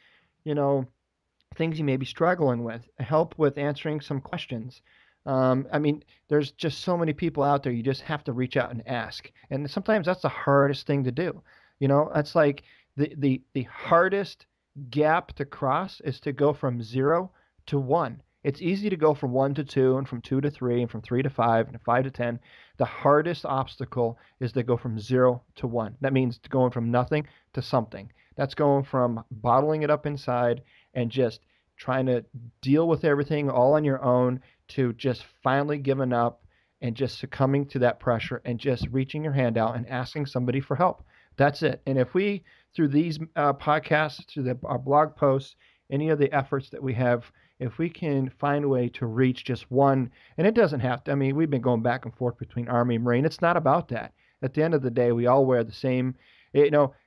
things you may be struggling with, help with answering some questions. There's just so many people out there. You just have to reach out and ask. And sometimes that's the hardest thing to do. That's like, the hardest gap to cross is to go from 0 to 1. It's easy to go from 1 to 2 and from 2 to 3 and from 3 to 5 and 5 to 10. The hardest obstacle is to go from 0 to 1. That means going from nothing to something. That's going from bottling it up inside and just trying to deal with everything all on your own to just finally giving up and just succumbing to that pressure and just reaching your hand out and asking somebody for help. That's it. And if we, through these podcasts, through our blog posts, any of the efforts that we have, if we can find a way to reach just one, and it doesn't have to, we've been going back and forth between Army and Marine. It's not about that. At the end of the day, we all wear the same,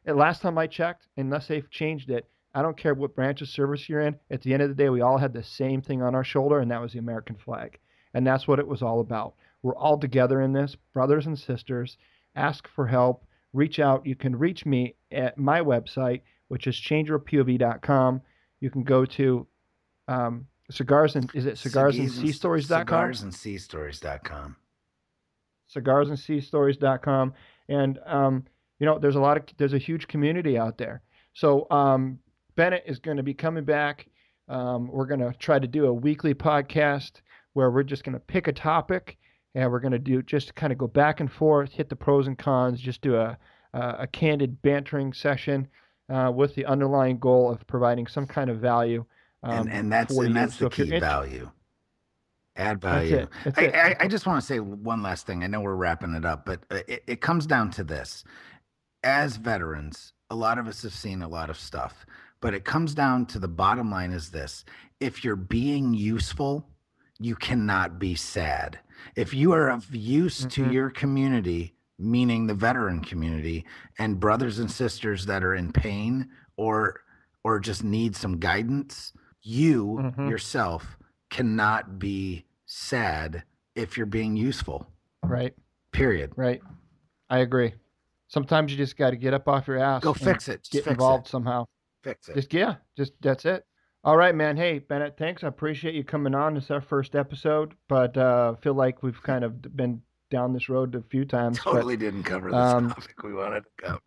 last time I checked, unless they've changed it, I don't care what branch of service you're in. At the end of the day, we all had the same thing on our shoulder, and that was the American flag. And that's what it was all about. We're all together in this, brothers and sisters. Ask for help. Reach out. You can reach me at my website, which is changeyourpov.com. You can go to cigarsandseastories.com? Cigarsandseastories.com. Cigarsandseastories.com. And, there's a huge community out there. So Bennett is going to be coming back. We're going to try to do a weekly podcast where we're just going to pick a topic, and we're going to do just kind of go back and forth, hit the pros and cons, just do a candid bantering session with the underlying goal of providing some kind of value. And that's the key value. Add value. That's it. I just want to say one last thing. I know we're wrapping it up, but it comes down to this. As veterans, a lot of us have seen a lot of stuff, but it comes down to the bottom line is this. If you're being useful, you cannot be sad. If you are of use to your community, meaning the veteran community and brothers and sisters that are in pain or just need some guidance, you yourself cannot be sad if you're being useful. Right. Period. Right. I agree. Sometimes you just got to get up off your ass. Go fix it. Get involved somehow. Fix it. Just that's it. All right, man. Hey, Bennett, thanks. I appreciate you coming on. This is our first episode, but I feel like we've kind of been down this road a few times. Totally didn't cover the topic we wanted to cover.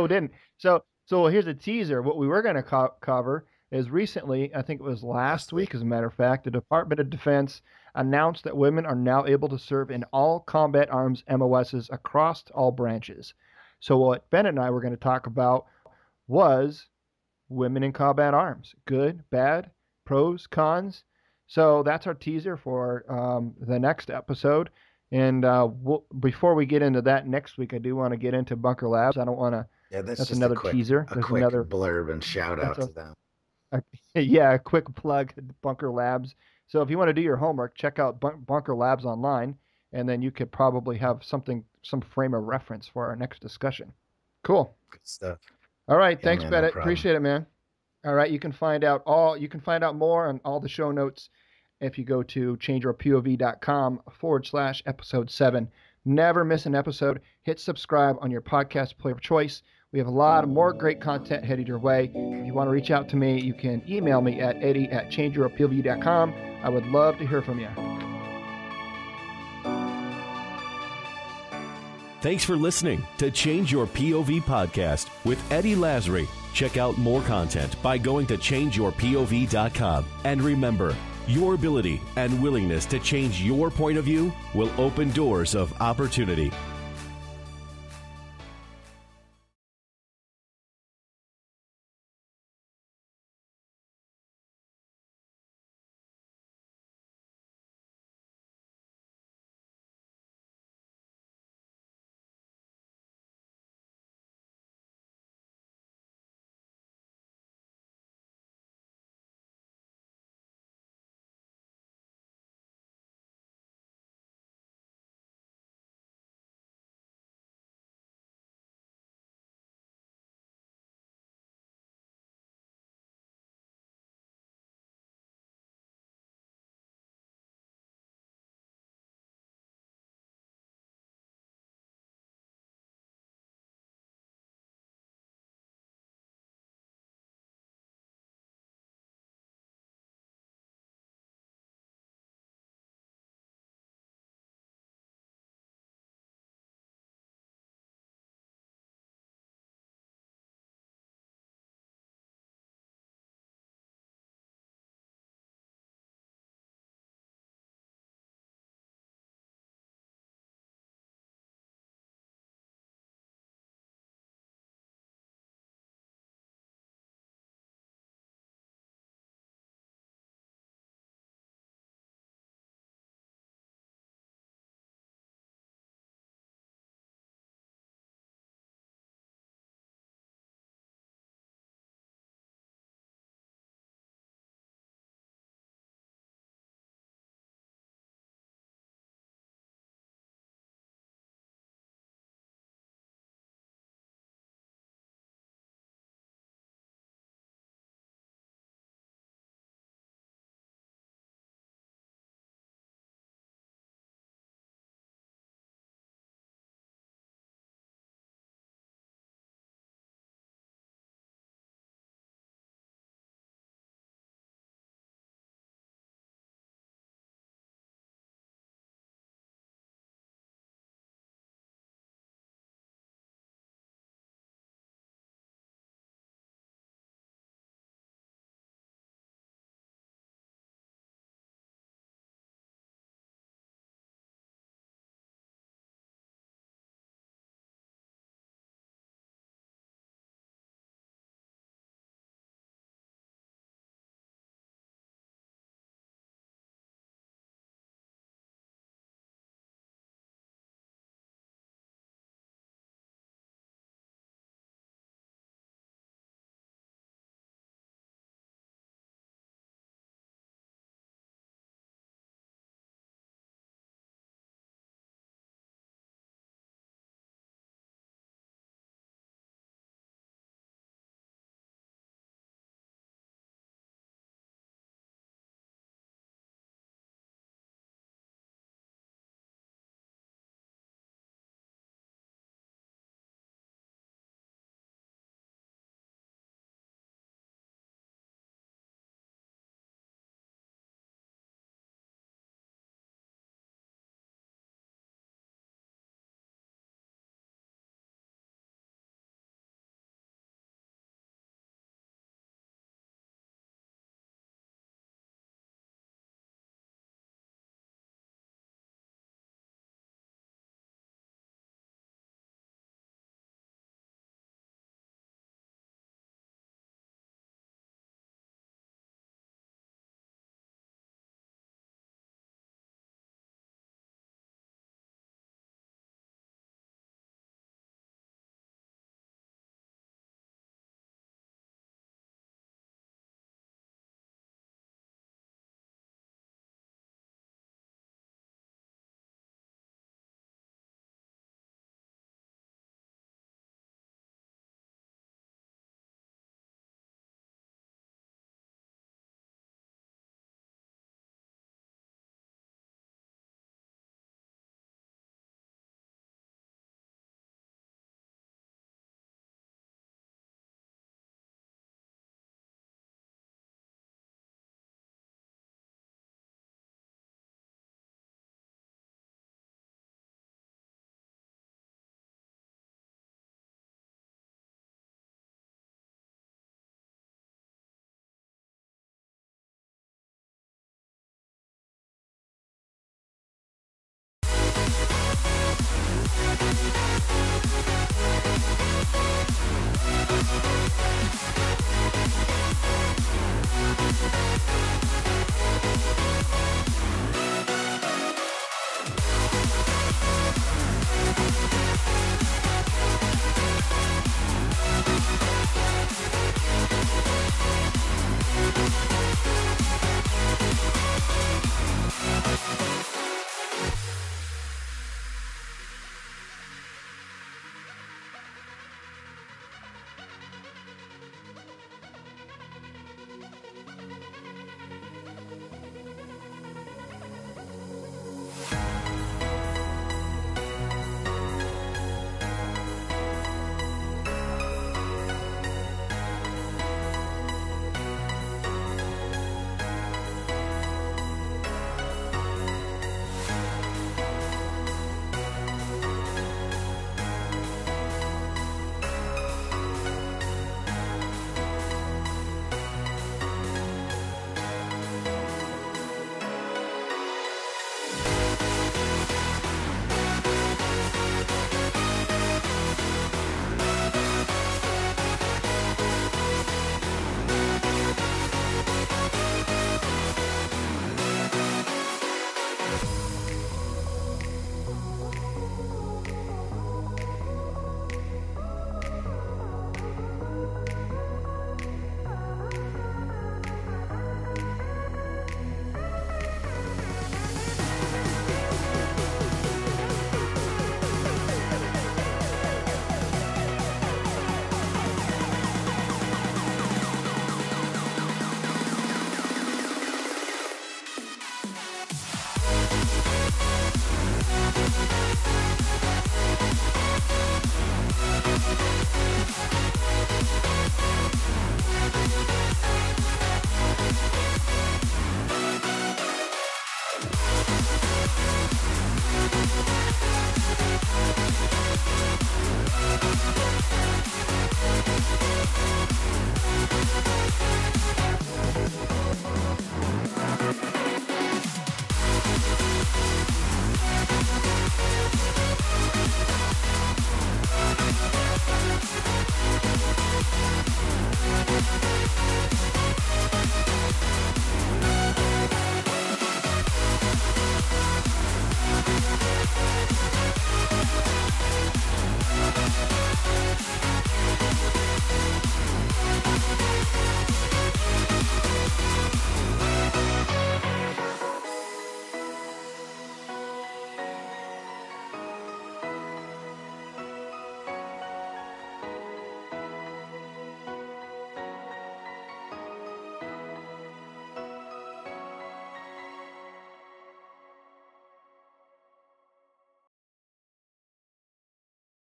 Didn't. So here's a teaser. What we were going to cover is recently, I think it was last week, as a matter of fact, the Department of Defense announced that women are now able to serve in all combat arms MOSs across all branches. So what Bennett and I were going to talk about was women in combat arms. Good, bad, pros, cons. So that's our teaser for the next episode. And before we get into that next week, I do want to get into Bunker Labs. I don't want to. Yeah, that's another teaser. There's another blurb and shout out to them. A quick plug, Bunker Labs. So if you want to do your homework, check out Bunker Labs online, and then you could probably have some frame of reference for our next discussion. Cool. Good stuff. All right. Thanks, Bennett. No appreciate it, man. All right. You can find out more on all the show notes if you go to changeyourpov.com/episode 7. Never miss an episode. Hit subscribe on your podcast player of choice. We have a lot of more great content headed your way. If you want to reach out to me, you can email me at eddie@changeyourpov.com. I would love to hear from you. Thanks for listening to Change Your POV podcast with Eddie Lazary. Check out more content by going to changeyourpov.com. And remember, your ability and willingness to change your point of view will open doors of opportunity.